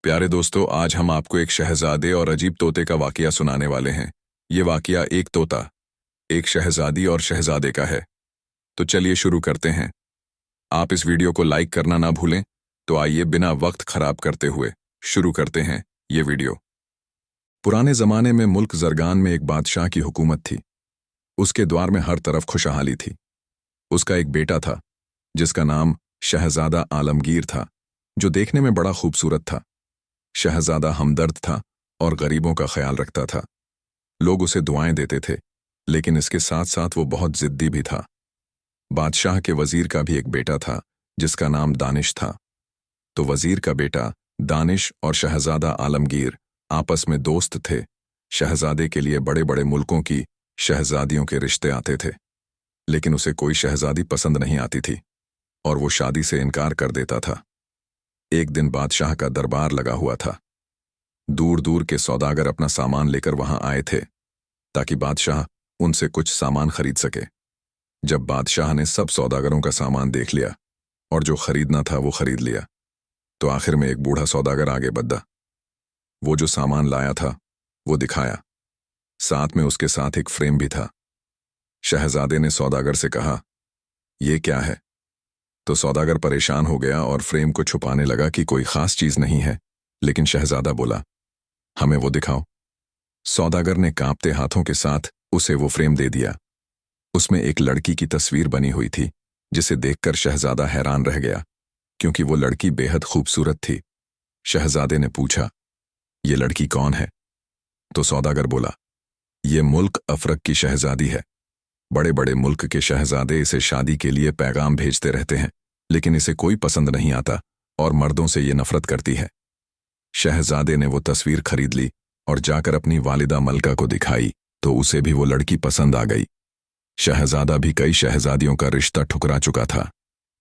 प्यारे दोस्तों, आज हम आपको एक शहजादे और अजीब तोते का वाकया सुनाने वाले हैं। ये वाकया एक तोता, एक शहजादी और शहजादे का है। तो चलिए शुरू करते हैं। आप इस वीडियो को लाइक करना ना भूलें। तो आइए बिना वक्त खराब करते हुए शुरू करते हैं ये वीडियो। पुराने जमाने में मुल्क जरगान में एक बादशाह की हुकूमत थी। उसके द्वार में हर तरफ खुशहाली थी। उसका एक बेटा था जिसका नाम शहजादा आलमगीर था, जो देखने में बड़ा खूबसूरत था। शहजादा हमदर्द था और गरीबों का ख्याल रखता था। लोग उसे दुआएं देते थे, लेकिन इसके साथ साथ वो बहुत जिद्दी भी था। बादशाह के वजीर का भी एक बेटा था जिसका नाम दानिश था। तो वजीर का बेटा दानिश और शहजादा आलमगीर आपस में दोस्त थे। शहजादे के लिए बड़े बड़े मुल्कों की शहजादियों के रिश्ते आते थे, लेकिन उसे कोई शहजादी पसंद नहीं आती थी और वो शादी से इनकार कर देता था। एक दिन बादशाह का दरबार लगा हुआ था। दूर दूर के सौदागर अपना सामान लेकर वहां आए थे ताकि बादशाह उनसे कुछ सामान खरीद सके। जब बादशाह ने सब सौदागरों का सामान देख लिया और जो खरीदना था वो खरीद लिया, तो आखिर में एक बूढ़ा सौदागर आगे बढ़ा। वो जो सामान लाया था वो दिखाया। साथ में उसके साथ एक फ्रेम भी था। शहजादे ने सौदागर से कहा, "ये क्या है?" तो सौदागर परेशान हो गया और फ्रेम को छुपाने लगा कि कोई खास चीज नहीं है, लेकिन शहजादा बोला, "हमें वो दिखाओ।" सौदागर ने कांपते हाथों के साथ उसे वो फ्रेम दे दिया। उसमें एक लड़की की तस्वीर बनी हुई थी, जिसे देखकर शहजादा हैरान रह गया, क्योंकि वो लड़की बेहद खूबसूरत थी। शहजादे ने पूछा, "ये लड़की कौन है?" तो सौदागर बोला, "ये मुल्क अफरक की शहजादी है। बड़े बड़े मुल्क के शहजादे इसे शादी के लिए पैगाम भेजते रहते हैं, लेकिन इसे कोई पसंद नहीं आता और मर्दों से ये नफरत करती है।" शहजादे ने वो तस्वीर खरीद ली और जाकर अपनी वालिदा मलका को दिखाई, तो उसे भी वो लड़की पसंद आ गई। शहजादा भी कई शहजादियों का रिश्ता ठुकरा चुका था,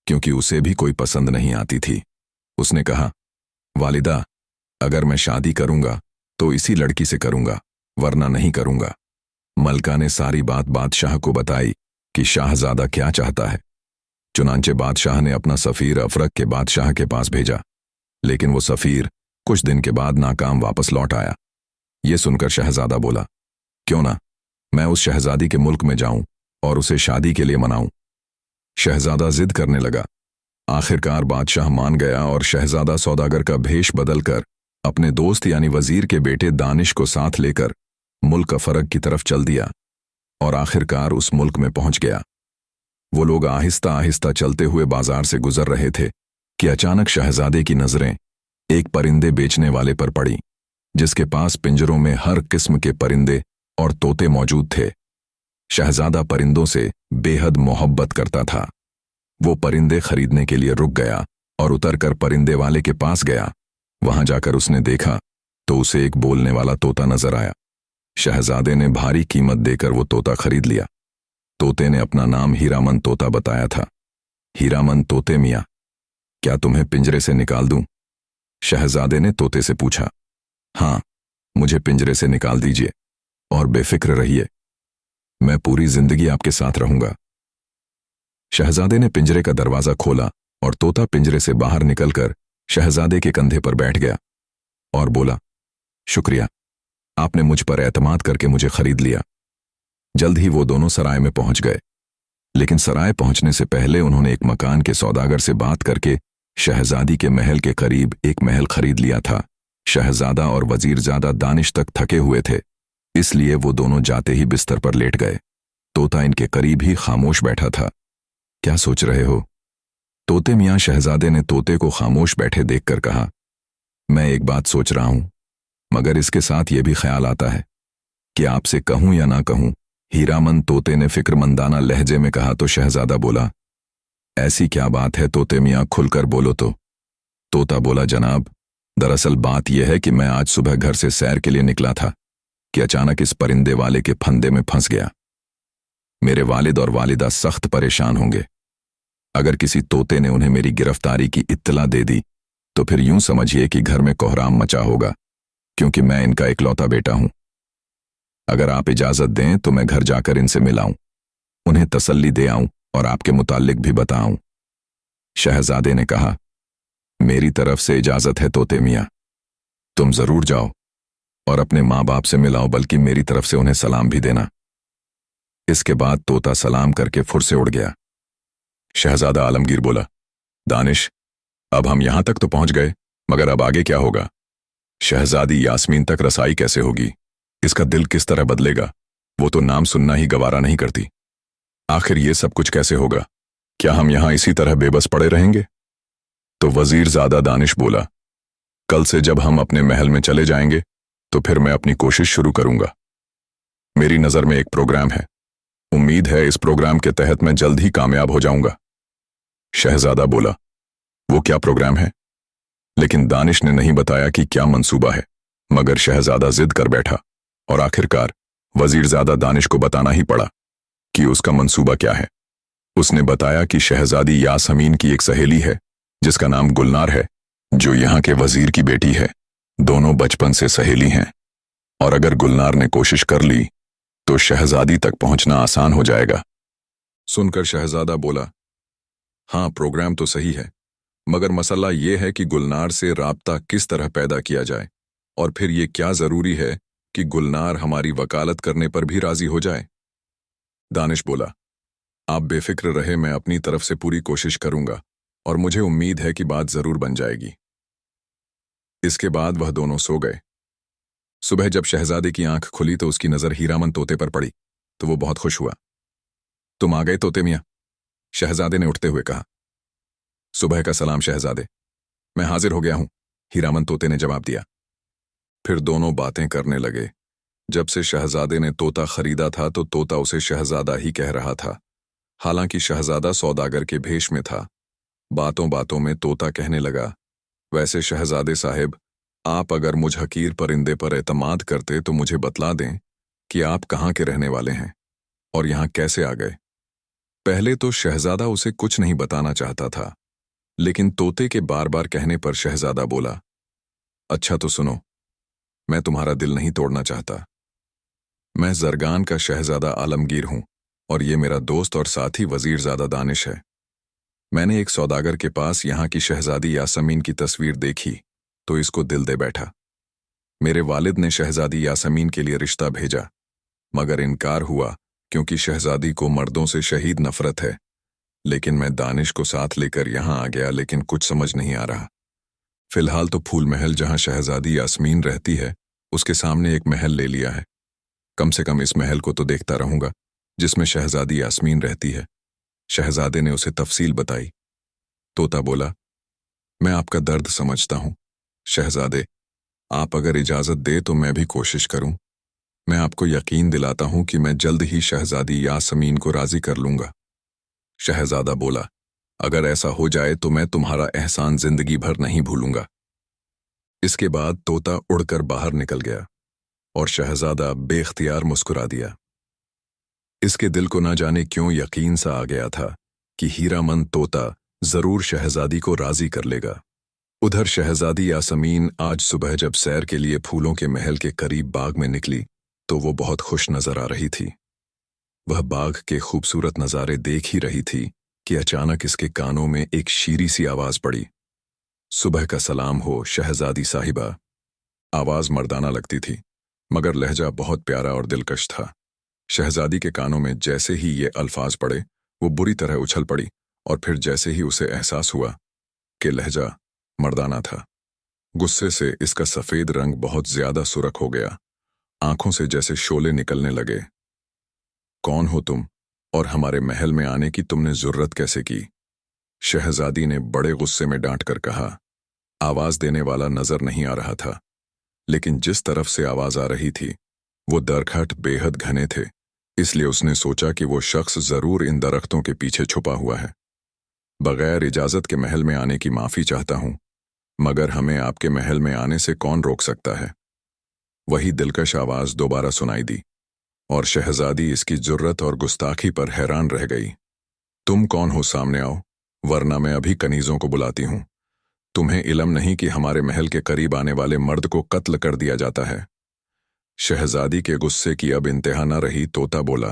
क्योंकि उसे भी कोई पसंद नहीं आती थी। उसने कहा, "वालिदा, अगर मैं शादी करूंगा तो इसी लड़की से करूंगा, वरना नहीं करूंगा।" मलका ने सारी बात बादशाह को बताई कि शाहजादा क्या चाहता है। चुनांचे बादशाह ने अपना सफीर अफरक के बादशाह के पास भेजा, लेकिन वो सफीर कुछ दिन के बाद नाकाम वापस लौट आया। ये सुनकर शहजादा बोला, "क्यों ना मैं उस शहजादी के मुल्क में जाऊं और उसे शादी के लिए मनाऊं।" शहजादा जिद करने लगा। आखिरकार बादशाह मान गया और शहजादा सौदागर का भेष बदलकर अपने दोस्त यानी वजीर के बेटे दानिश को साथ लेकर मुल्क अफरक की तरफ चल दिया और आखिरकार उस मुल्क में पहुंच गया। वो लोग आहिस्ता आहिस्ता चलते हुए बाजार से गुजर रहे थे कि अचानक शहजादे की नजरें एक परिंदे बेचने वाले पर पड़ी, जिसके पास पिंजरों में हर किस्म के परिंदे और तोते मौजूद थे। शहजादा परिंदों से बेहद मोहब्बत करता था। वो परिंदे खरीदने के लिए रुक गया और उतरकर परिंदे वाले के पास गया। वहां जाकर उसने देखा तो उसे एक बोलने वाला तोता नजर आया। शहजादे ने भारी कीमत देकर वो तोता खरीद लिया। तोते ने अपना नाम हीरामन तोता बताया था। "हीरामन तोते मियाँ, क्या तुम्हें पिंजरे से निकाल दूं?" शहजादे ने तोते से पूछा। "हाँ, मुझे पिंजरे से निकाल दीजिए और बेफिक्र रहिए। मैं पूरी जिंदगी आपके साथ रहूंगा।" शहजादे ने पिंजरे का दरवाजा खोला और तोता पिंजरे से बाहर निकलकर शहजादे के कंधे पर बैठ गया और बोला, "शुक्रिया, आपने मुझ पर एतमाद करके मुझे खरीद लिया।" जल्द ही वो दोनों सराय में पहुंच गए, लेकिन सराय पहुंचने से पहले उन्होंने एक मकान के सौदागर से बात करके शहजादी के महल के करीब एक महल खरीद लिया था। शहजादा और वजीरजादा दानिश तक थके हुए थे, इसलिए वो दोनों जाते ही बिस्तर पर लेट गए। तोता इनके करीब ही खामोश बैठा था। "क्या सोच रहे हो?" तोते मियाँ शहजादे ने तोते को खामोश बैठे देखकर कहा, "मैं एक बात सोच रहा हूं, मगर इसके साथ ये भी ख्याल आता है कि आपसे कहूं या ना कहूं।" हीरामन तोते ने फिक्रमंदाना लहजे में कहा तो शहजादा बोला, "ऐसी क्या बात है तोते मियाँ, खुलकर बोलो तो।" तोता बोला, "जनाब, दरअसल बात यह है कि मैं आज सुबह घर से सैर के लिए निकला था कि अचानक इस परिंदे वाले के फंदे में फंस गया। मेरे वालिद और वालिदा सख्त परेशान होंगे। अगर किसी तोते ने उन्हें मेरी गिरफ्तारी की इत्तला दे दी तो फिर यूं समझिए कि घर में कोहराम मचा होगा, क्योंकि मैं इनका इकलौता बेटा हूं। अगर आप इजाजत दें तो मैं घर जाकर इनसे मिलाऊं, उन्हें तसल्ली दे आऊं और आपके मुताल्लिक भी बताऊं।" शहजादे ने कहा, "मेरी तरफ से इजाजत है तोते मियाँ, तुम जरूर जाओ और अपने माँ बाप से मिलाओ, बल्कि मेरी तरफ से उन्हें सलाम भी देना। इसके बाद तोता सलाम करके फुर से उड़ गया। शहजादा आलमगीर बोला, दानिश, अब हम यहां तक तो पहुंच गए, मगर अब आगे क्या होगा? शहजादी यास्मीन तक रसाई कैसे होगी? इसका दिल किस तरह बदलेगा? वो तो नाम सुनना ही गवारा नहीं करती। आखिर ये सब कुछ कैसे होगा? क्या हम यहां इसी तरह बेबस पड़े रहेंगे? तो वजीरजादा दानिश बोला, कल से जब हम अपने महल में चले जाएंगे तो फिर मैं अपनी कोशिश शुरू करूंगा। मेरी नजर में एक प्रोग्राम है, उम्मीद है इस प्रोग्राम के तहत मैं जल्द ही कामयाब हो जाऊंगा। शहजादा बोला, वो क्या प्रोग्राम है? लेकिन दानिश ने नहीं बताया कि क्या मंसूबा है, मगर शहजादा जिद कर बैठा और आखिरकार वजीरजादा दानिश को बताना ही पड़ा कि उसका मंसूबा क्या है। उसने बताया कि शहजादी यासमीन की एक सहेली है जिसका नाम गुलनार है, जो यहाँ के वजीर की बेटी है। दोनों बचपन से सहेली हैं और अगर गुलनार ने कोशिश कर ली तो शहजादी तक पहुंचना आसान हो जाएगा। सुनकर शहजादा बोला, हाँ, प्रोग्राम तो सही है, मगर मसला ये है कि गुलनार से राब्ता किस तरह पैदा किया जाए, और फिर ये क्या जरूरी है कि गुलनार हमारी वकालत करने पर भी राजी हो जाए? दानिश बोला, आप बेफिक्र रहे, मैं अपनी तरफ से पूरी कोशिश करूंगा और मुझे उम्मीद है कि बात जरूर बन जाएगी। इसके बाद वह दोनों सो गए। सुबह जब शहजादे की आंख खुली तो उसकी नजर हीरामन तोते पर पड़ी तो वो बहुत खुश हुआ। तुम आ गए तोते मियां, शहजादे ने उठते हुए कहा। सुबह का सलाम शहजादे, मैं हाजिर हो गया हूं, हीरामन तोते ने जवाब दिया। फिर दोनों बातें करने लगे। जब से शहजादे ने तोता खरीदा था तो तोता उसे शहजादा ही कह रहा था, हालांकि शहजादा सौदागर के भेष में था। बातों बातों में तोता कहने लगा, वैसे शहजादे साहिब, आप अगर मुझ हकीर परिंदे पर एतमाद करते तो मुझे बतला दें कि आप कहाँ के रहने वाले हैं और यहाँ कैसे आ गए। पहले तो शहजादा उसे कुछ नहीं बताना चाहता था, लेकिन तोते के बार बार कहने पर शहजादा बोला, अच्छा तो सुनो, मैं तुम्हारा दिल नहीं तोड़ना चाहता। मैं जरगान का शहजादा आलमगीर हूं और ये मेरा दोस्त और साथी वजीरजादा दानिश है। मैंने एक सौदागर के पास यहाँ की शहजादी यासमीन की तस्वीर देखी तो इसको दिल दे बैठा। मेरे वालिद ने शहजादी यासमीन के लिए रिश्ता भेजा, मगर इनकार हुआ क्योंकि शहजादी को मर्दों से शहीद नफरत है। लेकिन मैं दानिश को साथ लेकर यहाँ आ गया, लेकिन कुछ समझ नहीं आ रहा। फिलहाल तो फूल महल जहाँ शहजादी यास्मीन रहती है उसके सामने एक महल ले लिया है। कम से कम इस महल को तो देखता रहूंगा जिसमें शहजादी यास्मीन रहती है। शहजादे ने उसे तफसील बताई। तोता बोला, मैं आपका दर्द समझता हूं शहजादे, आप अगर इजाजत दे तो मैं भी कोशिश करूं। मैं आपको यकीन दिलाता हूं कि मैं जल्द ही शहजादी यासमीन को राजी कर लूंगा। शहजादा बोला, अगर ऐसा हो जाए तो मैं तुम्हारा एहसान जिंदगी भर नहीं भूलूंगा। इसके बाद तोता उड़कर बाहर निकल गया और शहजादा बेख्तियार मुस्कुरा दिया। इसके दिल को ना जाने क्यों यकीन सा आ गया था कि हीरामन तोता जरूर शहजादी को राजी कर लेगा। उधर शहजादी यासमीन आज सुबह जब सैर के लिए फूलों के महल के करीब बाग में निकली तो वो बहुत खुश नजर आ रही थी। वह बाग के खूबसूरत नज़ारे देख ही रही थी कि अचानक इसके कानों में एक शीरी सी आवाज पड़ी, सुबह का सलाम हो शहजादी साहिबा। आवाज मर्दाना लगती थी मगर लहजा बहुत प्यारा और दिलकश था। शहजादी के कानों में जैसे ही ये अल्फाज पड़े वो बुरी तरह उछल पड़ी और फिर जैसे ही उसे एहसास हुआ कि लहजा मर्दाना था, गुस्से से इसका सफेद रंग बहुत ज्यादा सुर्ख हो गया। आंखों से जैसे शोले निकलने लगे। कौन हो तुम और हमारे महल में आने की तुमने जुर्रत कैसे की? शहजादी ने बड़े गुस्से में डांट कर कहा। आवाज देने वाला नजर नहीं आ रहा था, लेकिन जिस तरफ से आवाज आ रही थी वो दरखत बेहद घने थे, इसलिए उसने सोचा कि वो शख्स जरूर इन दरख्तों के पीछे छुपा हुआ है। बगैर इजाजत के महल में आने की माफी चाहता हूं, मगर हमें आपके महल में आने से कौन रोक सकता है? वही दिलकश आवाज दोबारा सुनाई दी और शहजादी इसकी जुर्रत और गुस्ताखी पर हैरान रह गई। तुम कौन हो? सामने आओ, वरना मैं अभी कनीजों को बुलाती हूं। तुम्हें इल्म नहीं कि हमारे महल के करीब आने वाले मर्द को कत्ल कर दिया जाता है। शहजादी के गुस्से की अब इंतहा न रही। तोता बोला,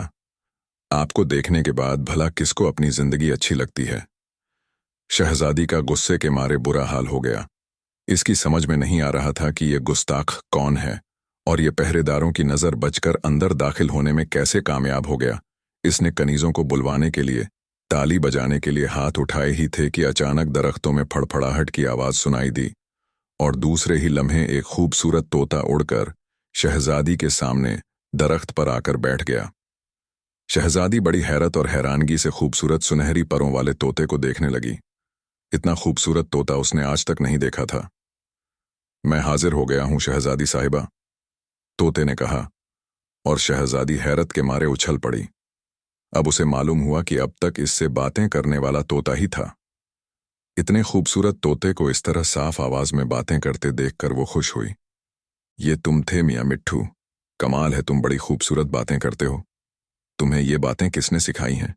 आपको देखने के बाद भला किसको अपनी जिंदगी अच्छी लगती है? शहजादी का गुस्से के मारे बुरा हाल हो गया। इसकी समझ में नहीं आ रहा था कि ये गुस्ताख कौन है और ये पहरेदारों की नज़र बचकर अंदर दाखिल होने में कैसे कामयाब हो गया। इसने कनीज़ों को बुलवाने के लिए, ताली बजाने के लिए हाथ उठाए ही थे कि अचानक दरख्तों में फड़फड़ाहट की आवाज़ सुनाई दी और दूसरे ही लम्हे एक खूबसूरत तोता उड़कर शहजादी के सामने दरख्त पर आकर बैठ गया। शहजादी बड़ी हैरत और हैरानगी से खूबसूरत सुनहरी परों वाले तोते को देखने लगी। इतना खूबसूरत तोता उसने आज तक नहीं देखा था। मैं हाजिर हो गया हूं शहजादी साहिबा, तोते ने कहा, और शहजादी हैरत के मारे उछल पड़ी। अब उसे मालूम हुआ कि अब तक इससे बातें करने वाला तोता ही था। इतने खूबसूरत तोते को इस तरह साफ आवाज में बातें करते देखकर वो खुश हुई। ये तुम थे मियाँ मिट्ठू, कमाल है, तुम बड़ी खूबसूरत बातें करते हो। तुम्हें ये बातें किसने सिखाई हैं?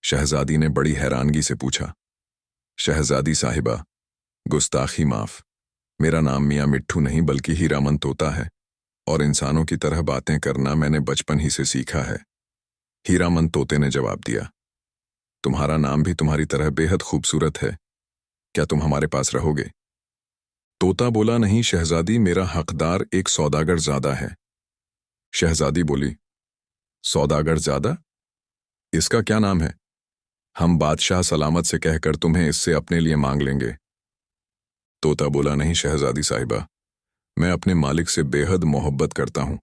शहजादी ने बड़ी हैरानगी से पूछा। शहजादी साहिबा, गुस्ताखी माफ, मेरा नाम मियाँ मिट्ठू नहीं बल्कि हीरामन तोता है और इंसानों की तरह बातें करना मैंने बचपन ही से सीखा है। हीरामन तोते ने जवाब दिया। तुम्हारा नाम भी तुम्हारी तरह बेहद खूबसूरत है, क्या तुम हमारे पास रहोगे? तोता बोला, नहीं शहजादी, मेरा हकदार एक सौदागर ज़्यादा है। शहजादी बोली, सौदागर ज़्यादा? इसका क्या नाम है? हम बादशाह सलामत से कहकर तुम्हें इससे अपने लिए मांग लेंगे। तोता बोला, नहीं शहजादी साहिबा, मैं अपने मालिक से बेहद मोहब्बत करता हूं।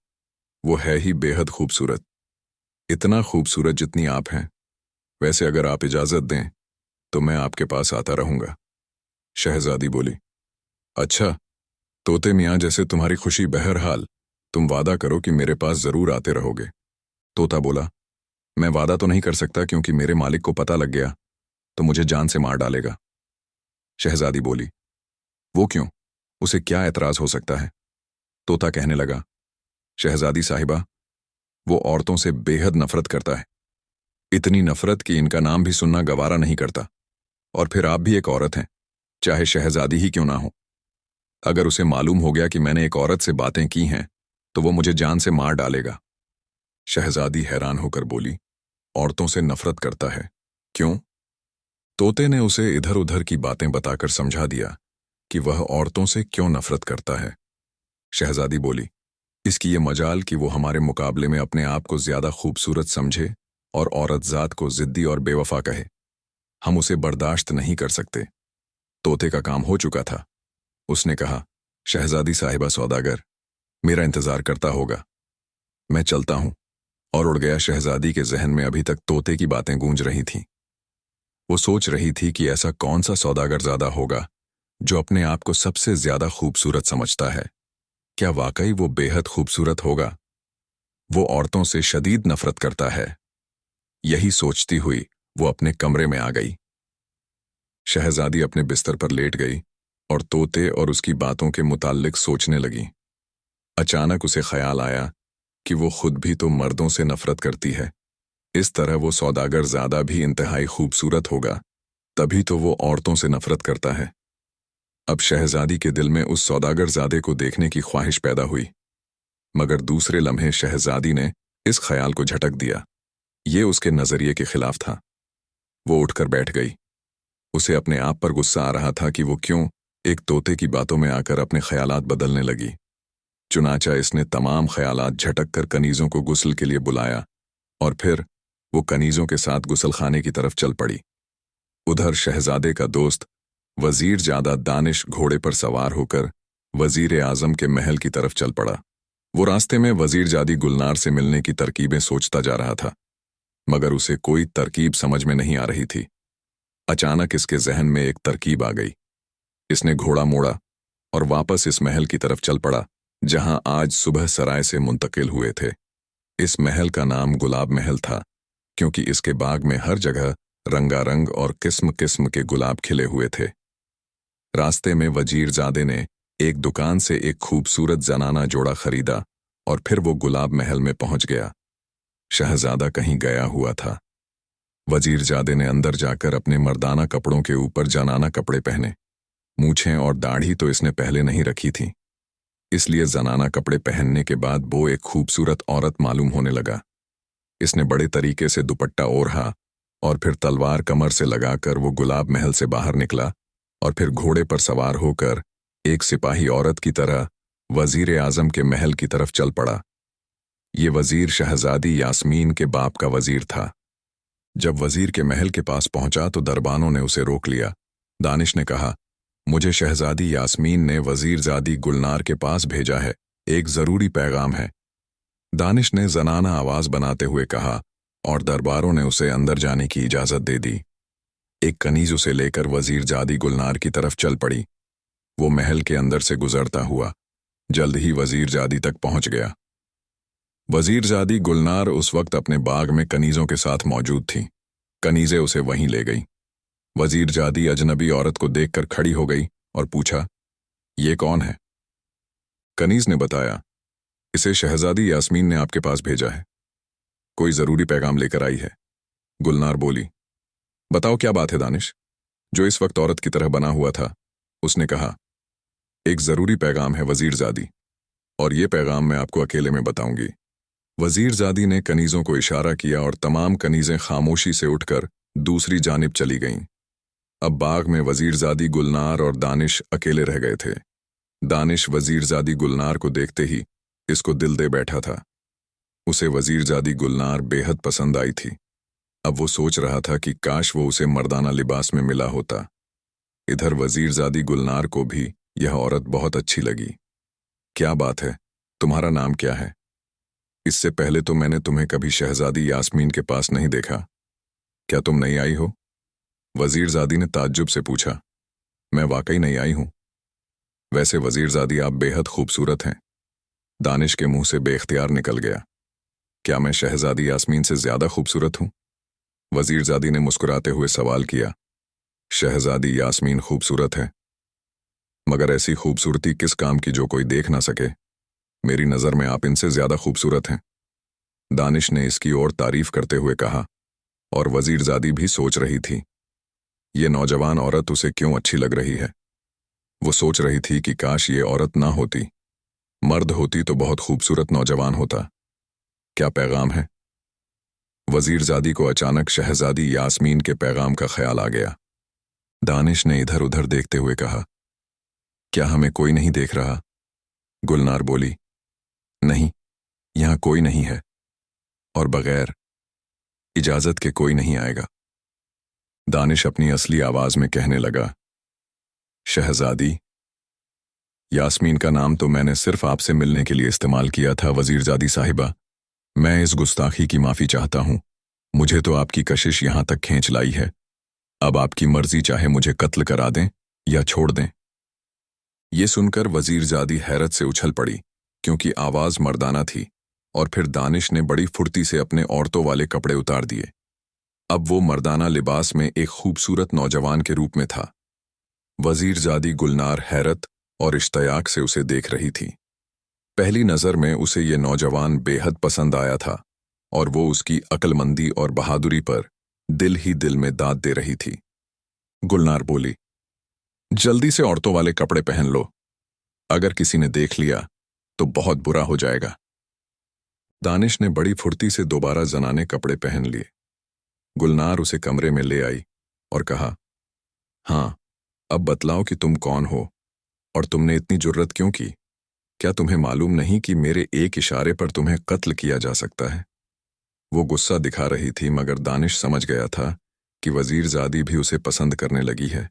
वो है ही बेहद खूबसूरत, इतना खूबसूरत जितनी आप हैं। वैसे अगर आप इजाज़त दें तो मैं आपके पास आता रहूंगा। शहजादी बोली, अच्छा तोते मियाँ, जैसे तुम्हारी खुशी, बहरहाल तुम वादा करो कि मेरे पास ज़रूर आते रहोगे। तोता बोला, मैं वादा तो नहीं कर सकता क्योंकि मेरे मालिक को पता लग गया तो मुझे जान से मार डालेगा। शहजादी बोली, वो क्यों? उसे क्या एतराज़ हो सकता है? तोता कहने लगा, शहजादी साहिबा, वो औरतों से बेहद नफरत करता है, इतनी नफरत कि इनका नाम भी सुनना गवारा नहीं करता। और फिर आप भी एक औरत हैं, चाहे शहजादी ही क्यों ना हो। अगर उसे मालूम हो गया कि मैंने एक औरत से बातें की हैं तो वो मुझे जान से मार डालेगा। शहजादी हैरान होकर बोली, औरतों से नफरत करता है, क्यों? तोते ने उसे इधर उधर की बातें बताकर समझा दिया कि वह औरतों से क्यों नफरत करता है। शहजादी बोली, इसकी ये मजाल कि वो हमारे मुकाबले में अपने आप को ज्यादा खूबसूरत समझे और औरत जात को जिद्दी और बेवफा कहे। हम उसे बर्दाश्त नहीं कर सकते। तोते का काम हो चुका था। उसने कहा, शहजादी साहिबा, सौदागर मेरा इंतजार करता होगा, मैं चलता हूं। और उड़ गया। शहजादी के जहन में अभी तक तोते की बातें गूंज रही थीं। वो सोच रही थी कि ऐसा कौन सा सौदागर ज़्यादा होगा जो अपने आप को सबसे ज्यादा खूबसूरत समझता है। क्या वाकई वो बेहद खूबसूरत होगा? वो औरतों से शदीद नफरत करता है। यही सोचती हुई वो अपने कमरे में आ गई। शहजादी अपने बिस्तर पर लेट गई और तोते और उसकी बातों के मुताल्लिक सोचने लगी। अचानक उसे ख्याल आया कि वो खुद भी तो मर्दों से नफरत करती है। इस तरह वो सौदागर ज़्यादा भी इंतहाई खूबसूरत होगा, तभी तो वो औरतों से नफरत करता है। अब शहजादी के दिल में उस सौदागर ज़ादे को देखने की ख्वाहिश पैदा हुई, मगर दूसरे लम्हे शहजादी ने इस ख्याल को झटक दिया। ये उसके नज़रिए के खिलाफ था। वो उठकर बैठ गई। उसे अपने आप पर गुस्सा आ रहा था कि वो क्यों एक तोते की बातों में आकर अपने ख्यालात बदलने लगी। चुनाचा इसने तमाम ख्यालात झटक कर कनीज़ों को गुस्ल के लिए बुलाया और फिर वो कनीज़ों के साथ गुसलखाने की तरफ चल पड़ी। उधर शहजादे का दोस्त वजीर जादा दानिश घोड़े पर सवार होकर वजीर आजम के महल की तरफ चल पड़ा। वो रास्ते में वजीर जादी गुलनार से मिलने की तरकीबें सोचता जा रहा था, मगर उसे कोई तरकीब समझ में नहीं आ रही थी। अचानक इसके जहन में एक तरकीब आ गई। इसने घोड़ा मोड़ा और वापस इस महल की तरफ चल पड़ा जहां आज सुबह सराय से मुंतकिल हुए थे। इस महल का नाम गुलाब महल था क्योंकि इसके बाग में हर जगह रंगारंग और किस्म किस्म के गुलाब खिले हुए थे। रास्ते में वजीरजादे ने एक दुकान से एक खूबसूरत जनाना जोड़ा खरीदा और फिर वो गुलाब महल में पहुंच गया। शहजादा कहीं गया हुआ था। वजीरजादे ने अंदर जाकर अपने मर्दाना कपड़ों के ऊपर जनाना कपड़े पहने। मूछें और दाढ़ी तो इसने पहले नहीं रखी थी, इसलिए जनाना कपड़े पहनने के बाद वो एक खूबसूरत औरत मालूम होने लगा। इसने बड़े तरीके से दुपट्टा ओढ़ा और फिर तलवार कमर से लगाकर वो गुलाब महल से बाहर निकला और फिर घोड़े पर सवार होकर एक सिपाही औरत की तरह वजीर आजम के महल की तरफ चल पड़ा। ये वजीर शहजादी यास्मीन के बाप का वजीर था। जब वजीर के महल के पास पहुंचा तो दरबानों ने उसे रोक लिया। दानिश ने कहा, मुझे शहजादी यास्मीन ने वजीरजादी गुलनार के पास भेजा है, एक जरूरी पैगाम है। दानिश ने जनाना आवाज बनाते हुए कहा और दरबारों ने उसे अंदर जाने की इजाजत दे दी। एक कनीज उसे लेकर वजीरजादी गुलनार की तरफ चल पड़ी। वो महल के अंदर से गुजरता हुआ जल्द ही वजीरजादी तक पहुंच गया। वजीरजादी गुलनार उस वक्त अपने बाग में कनीजों के साथ मौजूद थी। कनीजें उसे वहीं ले गईं। वजीरजादी अजनबी औरत को देखकर खड़ी हो गई और पूछा, ये कौन है? कनीज ने बताया, इसे शहजादी यास्मीन ने आपके पास भेजा है, कोई जरूरी पैगाम लेकर आई है। गुलनार बोली, बताओ क्या बात है दानिश? जो इस वक्त औरत की तरह बना हुआ था उसने कहा, एक जरूरी पैगाम है वजीरजादी, और ये पैगाम मैं आपको अकेले में बताऊंगी। वजीरजादी ने कनीजों को इशारा किया और तमाम कनीजें खामोशी से उठकर दूसरी जानिब चली गईं। अब बाग में वजीरजादी गुलनार और दानिश अकेले रह गए थे। दानिश वजीरजादी गुलनार को देखते ही इसको दिल दे बैठा था। उसे वजीरजादी गुलनार बेहद पसंद आई थी। अब वो सोच रहा था कि काश वो उसे मर्दाना लिबास में मिला होता। इधर वजीरजादी गुलनार को भी यह औरत बहुत अच्छी लगी। क्या बात है, तुम्हारा नाम क्या है? इससे पहले तो मैंने तुम्हें कभी शहजादी यास्मीन के पास नहीं देखा। क्या तुम नहीं आई हो? वजीरजादी ने ताज्जुब से पूछा। मैं वाकई नहीं आई हूं। वैसे वजीरजादी आप बेहद खूबसूरत हैं। दानिश के मुंह से बेख्तियार निकल गया। क्या मैं शहजादी यास्मीन से ज्यादा खूबसूरत हूं? वजीरजादी ने मुस्कुराते हुए सवाल किया। शहजादी यास्मीन खूबसूरत है, मगर ऐसी खूबसूरती किस काम की जो कोई देख ना सके। मेरी नजर में आप इनसे ज्यादा खूबसूरत हैं। दानिश ने इसकी ओर तारीफ करते हुए कहा, और वजीरजादी भी सोच रही थी ये नौजवान औरत उसे क्यों अच्छी लग रही है। वो सोच रही थी कि काश ये औरत ना होती, मर्द होती तो बहुत खूबसूरत नौजवान होता। क्या पैगाम है? वजीरजादी को अचानक शहजादी यास्मीन के पैगाम का ख्याल आ गया। दानिश ने इधर उधर देखते हुए कहा, क्या हमें कोई नहीं देख रहा? गुलनार बोली, नहीं, यहां कोई नहीं है, और बगैर इजाजत के कोई नहीं आएगा। दानिश अपनी असली आवाज में कहने लगा, शहजादी यास्मीन का नाम तो मैंने सिर्फ आपसे मिलने के लिए इस्तेमाल किया था वजीरजादी साहिबा। मैं इस गुस्ताखी की माफी चाहता हूं। मुझे तो आपकी कशिश यहां तक खींच लाई है। अब आपकी मर्जी, चाहे मुझे कत्ल करा दें या छोड़ दें। ये सुनकर वजीरजादी हैरत से उछल पड़ी, क्योंकि आवाज मर्दाना थी, और फिर दानिश ने बड़ी फुर्ती से अपने औरतों वाले कपड़े उतार दिए। अब वो मर्दाना लिबास में एक खूबसूरत नौजवान के रूप में था। वजीरजादी गुलनार हैरत और इश्तियाक से उसे देख रही थी। पहली नजर में उसे ये नौजवान बेहद पसंद आया था, और वो उसकी अक्लमंदी और बहादुरी पर दिल ही दिल में दाद दे रही थी। गुलनार बोली, जल्दी से औरतों वाले कपड़े पहन लो, अगर किसी ने देख लिया तो बहुत बुरा हो जाएगा। दानिश ने बड़ी फुर्ती से दोबारा जनाने कपड़े पहन लिए। गुलनार उसे कमरे में ले आई और कहा, हाँ, अब बतलाओ कि तुम कौन हो और तुमने इतनी जुर्रत क्यों की? क्या तुम्हें मालूम नहीं कि मेरे एक इशारे पर तुम्हें कत्ल किया जा सकता है? वो गुस्सा दिखा रही थी, मगर दानिश समझ गया था कि वजीरजादी भी उसे पसंद करने लगी है,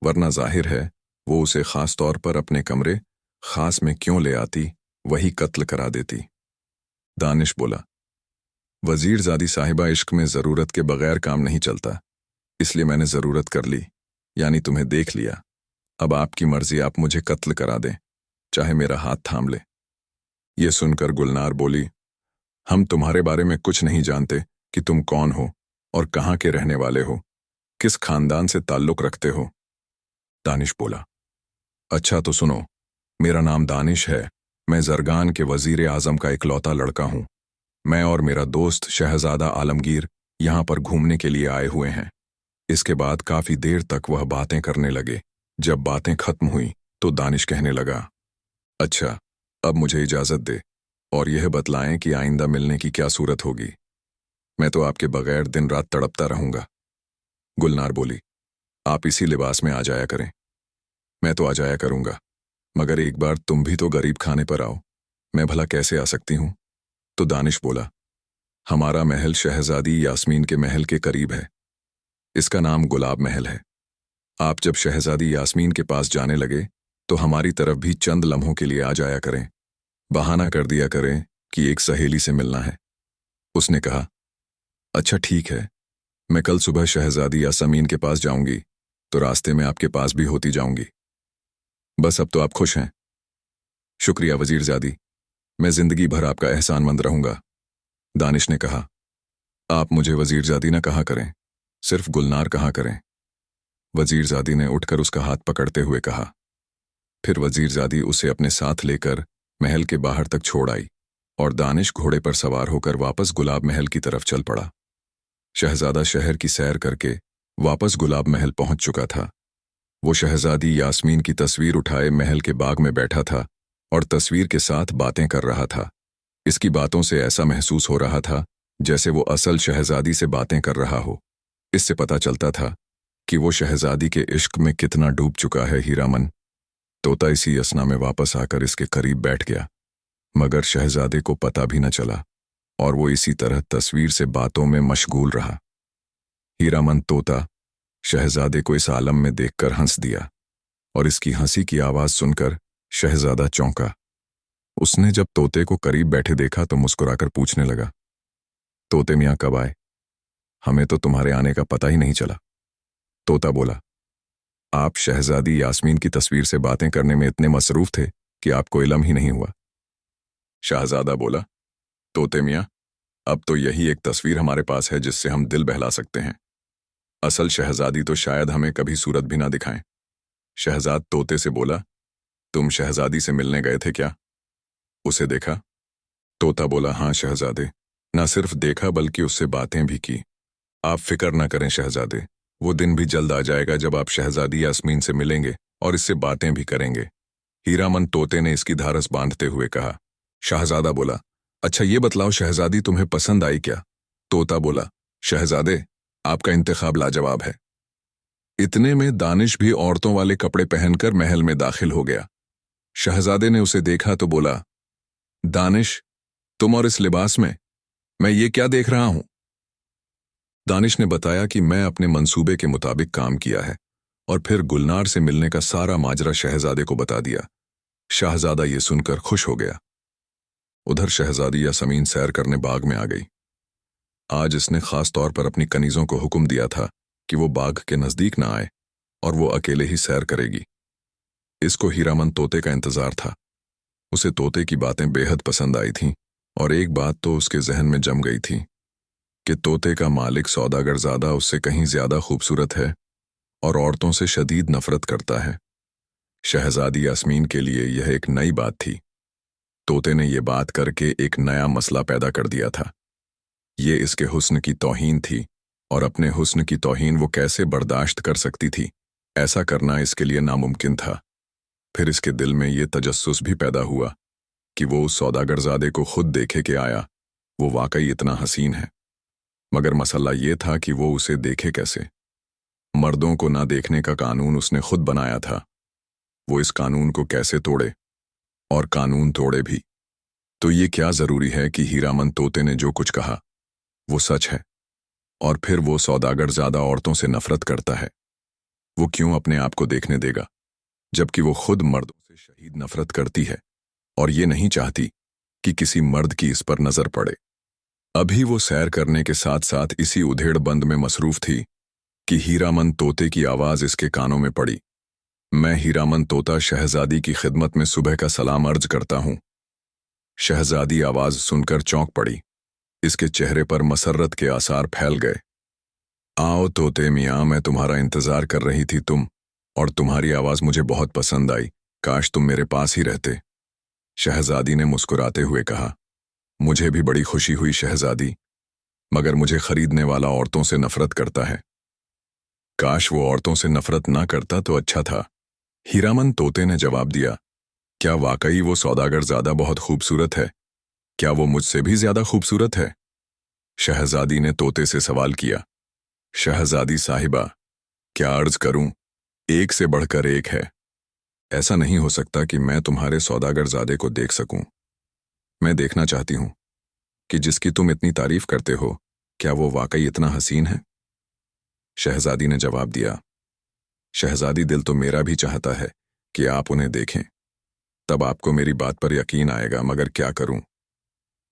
वरना जाहिर है वो उसे खास तौर पर अपने कमरे खास में क्यों ले आती, वही कत्ल करा देती। दानिश बोला, वजीरजादी साहिबा, इश्क में जरूरत के बगैर काम नहीं चलता, इसलिए मैंने जरूरत कर ली, यानी तुम्हें देख लिया। अब आपकी मर्जी, आप मुझे कत्ल करा दें, चाहे मेरा हाथ थाम ले। ये सुनकर गुलनार बोली, हम तुम्हारे बारे में कुछ नहीं जानते कि तुम कौन हो और कहाँ के रहने वाले हो, किस खानदान से ताल्लुक रखते हो। दानिश बोला, अच्छा तो सुनो, मेरा नाम दानिश है। मैं जरगान के वजीर आजम का इकलौता लड़का हूं। मैं और मेरा दोस्त शहजादा आलमगीर यहां पर घूमने के लिए आए हुए हैं। इसके बाद काफी देर तक वह बातें करने लगे। जब बातें खत्म हुई तो दानिश कहने लगा, अच्छा, अब मुझे इजाजत दे और यह बतलाएं कि आइंदा मिलने की क्या सूरत होगी। मैं तो आपके बगैर दिन रात तड़पता रहूंगा। गुलनार बोली, आप इसी लिबास में आ जाया करें। मैं तो आ जाया करूंगा, मगर एक बार तुम भी तो गरीब खाने पर आओ, मैं भला कैसे आ सकती हूँ? तो दानिश बोला, हमारा महल शहजादी यास्मीन के महल के करीब है। इसका नाम गुलाब महल है। आप जब शहजादी यास्मीन के पास जाने लगे तो हमारी तरफ भी चंद लम्हों के लिए आ जाया करें, बहाना कर दिया करें कि एक सहेली से मिलना है। उसने कहा, अच्छा ठीक है, मैं कल सुबह शहजादी यास्मीन के पास जाऊंगी तो रास्ते में आपके पास भी होती जाऊंगी। बस अब तो आप खुश हैं। शुक्रिया वजीरजादी, मैं जिंदगी भर आपका एहसानमंद रहूंगा। दानिश ने कहा, आप मुझे वजीरजादी न कहा करें, सिर्फ गुलनार कहा करें। वजीरजादी ने उठकर उसका हाथ पकड़ते हुए कहा। फिर वजीरजादी उसे अपने साथ लेकर महल के बाहर तक छोड़ आई और दानिश घोड़े पर सवार होकर वापस गुलाब महल की तरफ चल पड़ा। शहजादा शहर की सैर करके वापस गुलाब महल पहुंच चुका था। वो शहजादी यास्मीन की तस्वीर उठाए महल के बाग में बैठा था और तस्वीर के साथ बातें कर रहा था। इसकी बातों से ऐसा महसूस हो रहा था जैसे वो असल शहजादी से बातें कर रहा हो। इससे पता चलता था कि वो शहजादी के इश्क में कितना डूब चुका है। हीरामन तोता इसी असना में वापस आकर इसके करीब बैठ गया, मगर शहजादे को पता भी न चला और वो इसी तरह तस्वीर से बातों में मशगूल रहा। हीरामन तोता शहजादे को इस आलम में देखकर हंस दिया और इसकी हंसी की आवाज सुनकर शहजादा चौंका। उसने जब तोते को करीब बैठे देखा तो मुस्कुराकर पूछने लगा, तोते मियाँ कब आए? हमें तो तुम्हारे आने का पता ही नहीं चला। तोता बोला, आप शहजादी यास्मीन की तस्वीर से बातें करने में इतने मसरूफ थे कि आपको इल्म ही नहीं हुआ। शाहजादा बोला, तोते मियाँ, अब तो यही एक तस्वीर हमारे पास है जिससे हम दिल बहला सकते हैं। असल शहजादी तो शायद हमें कभी सूरत भी ना दिखाएं। शहजाद तोते से बोला, तुम शहजादी से मिलने गए थे क्या? उसे देखा? तोता बोला, हाँ शहजादे, ना सिर्फ देखा बल्कि उससे बातें भी की। आप फिक्र ना करें शहजादे, वो दिन भी जल्द आ जाएगा जब आप शहजादी यास्मीन से मिलेंगे और इससे बातें भी करेंगे। हीरामन तोते ने इसकी धारस बांधते हुए कहा। शाहजादा बोला, अच्छा ये बतलाओ शहजादी तुम्हें पसंद आई क्या? तोता बोला, शहजादे आपका इंतखाब लाजवाब है। इतने में दानिश भी औरतों वाले कपड़े पहनकर महल में दाखिल हो गया। शहजादे ने उसे देखा तो बोला, दानिश तुम और इस लिबास में, मैं ये क्या देख रहा हूं? दानिश ने बताया कि मैं अपने मंसूबे के मुताबिक काम किया है और फिर गुलनार से मिलने का सारा माजरा शहजादे को बता दिया। शाहजादा ये सुनकर खुश हो गया। उधर शहजादी यास्मीन सैर करने बाग में आ गई। आज इसने खास तौर पर अपनी कनीजों को हुक्म दिया था कि वो बाग के नजदीक ना आए और वो अकेले ही सैर करेगी। इसको हीरामन तोते का इंतजार था। उसे तोते की बातें बेहद पसंद आई थीं और एक बात तो उसके जहन में जम गई थी कि तोते का मालिक सौदागरजादा उससे कहीं ज्यादा खूबसूरत है और औरतों से शदीद नफरत करता है। शहजादी यास्मीन के लिए यह एक नई बात थी। तोते ने यह बात करके एक नया मसला पैदा कर दिया था। ये इसके हुस्न की तौहीन थी और अपने हुस्न की तौहीन वो कैसे बर्दाश्त कर सकती थी, ऐसा करना इसके लिए नामुमकिन था। फिर इसके दिल में ये तजस्सुस भी पैदा हुआ कि वो उस सौदागरजादे को खुद देखे के आया, वो वाकई इतना हसीन है। मगर मसला ये था कि वो उसे देखे कैसे। मर्दों को ना देखने का कानून उसने खुद बनाया था। वो इस कानून को कैसे तोड़े, और कानून तोड़े भी तो ये क्या जरूरी है कि हीरामन तोते ने जो कुछ कहा वो सच है? और फिर वो सौदागरजादा औरतों से नफरत करता है, वो क्यों अपने आप को देखने देगा, जबकि वो खुद मर्दों से शदीद नफरत करती है और ये नहीं चाहती कि किसी मर्द की इस पर नजर पड़े। अभी वो सैर करने के साथ साथ इसी उधेड़ बंद में मसरूफ थी कि हीरामन तोते की आवाज इसके कानों में पड़ी। मैं हीरामन तोता शहजादी की खिदमत में सुबह का सलाम अर्ज करता हूं। शहजादी आवाज सुनकर चौंक पड़ी। इसके चेहरे पर मसर्रत के आसार फैल गए। आओ तोते मियाँ, मैं तुम्हारा इंतजार कर रही थी। और तुम्हारी आवाज मुझे बहुत पसंद आई, काश तुम मेरे पास ही रहते। शहजादी ने मुस्कुराते हुए कहा, मुझे भी बड़ी खुशी हुई शहजादी, मगर मुझे खरीदने वाला औरतों से नफरत करता है। काश वो औरतों से नफरत ना करता तो अच्छा था। हीरामन तोते ने जवाब दिया, क्या वाकई वो सौदागरजादा बहुत खूबसूरत है? क्या वो मुझसे भी ज्यादा खूबसूरत है? शहजादी ने तोते से सवाल किया। शहजादी साहिबा, क्या अर्ज करूं, एक से बढ़कर एक है। ऐसा नहीं हो सकता कि मैं तुम्हारे सौदागरजादे को देख सकूं। मैं देखना चाहती हूं कि जिसकी तुम इतनी तारीफ करते हो, क्या वो वाकई इतना हसीन है? शहजादी ने जवाब दिया, शहजादी, दिल तो मेरा भी चाहता है कि आप उन्हें देखें, तब आपको मेरी बात पर यकीन आएगा, मगर क्या करूं?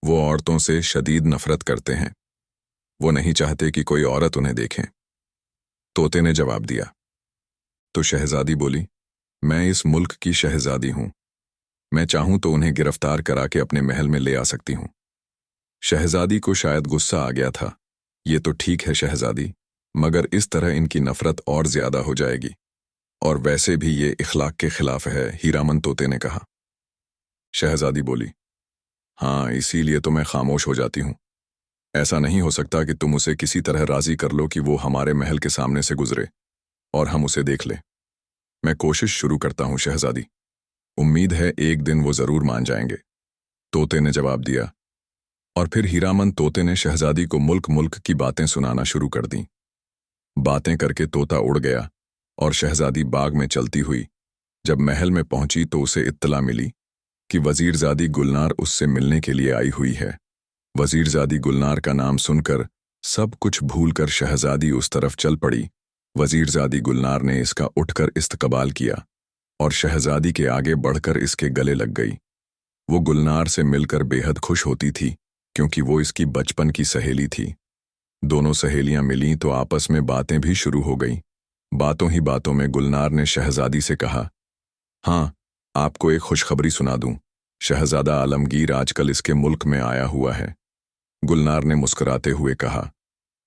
वो औरतों से शदीद नफरत करते हैं। वो नहीं चाहते कि कोई औरत उन्हें देखे। तोते ने जवाब दिया। तो शहजादी बोली, मैं इस मुल्क की शहजादी हूं। मैं चाहूं तो उन्हें गिरफ्तार करा के अपने महल में ले आ सकती हूं। शहजादी को शायद गुस्सा आ गया था। ये तो ठीक है शहजादी, मगर इस तरह इनकी नफरत और ज्यादा हो जाएगी, और वैसे भी ये इखलाक के खिलाफ है, हीरामन तोते ने कहा। शहजादी बोली, हाँ, इसीलिए तो मैं खामोश हो जाती हूं। ऐसा नहीं हो सकता कि तुम उसे किसी तरह राजी कर लो कि वो हमारे महल के सामने से गुजरे और हम उसे देख लें। मैं कोशिश शुरू करता हूं शहजादी। उम्मीद है एक दिन वो जरूर मान जाएंगे, तोते ने जवाब दिया। और फिर हीरामन तोते ने शहजादी को मुल्क मुल्क की बातें सुनाना शुरू कर दी। बातें करके तोता उड़ गया और शहजादी बाग में चलती हुई जब महल में पहुंची तो उसे इत्तला मिली कि वजीरजादी गुलनार उससे मिलने के लिए आई हुई है। वजीरजादी गुलनार का नाम सुनकर सब कुछ भूलकर शहजादी उस तरफ चल पड़ी। वजीरजादी गुलनार ने इसका उठकर इस्तकबाल किया और शहजादी के आगे बढ़कर इसके गले लग गई। वो गुलनार से मिलकर बेहद खुश होती थी क्योंकि वो इसकी बचपन की सहेली थी। दोनों सहेलियां मिलीं तो आपस में बातें भी शुरू हो गईं। बातों ही बातों में गुलनार ने शहजादी से कहा, हाँ, आपको एक खुशखबरी सुना दूं। शहजादा आलमगीर आजकल इसके मुल्क में आया हुआ है। गुलनार ने मुस्कुराते हुए कहा,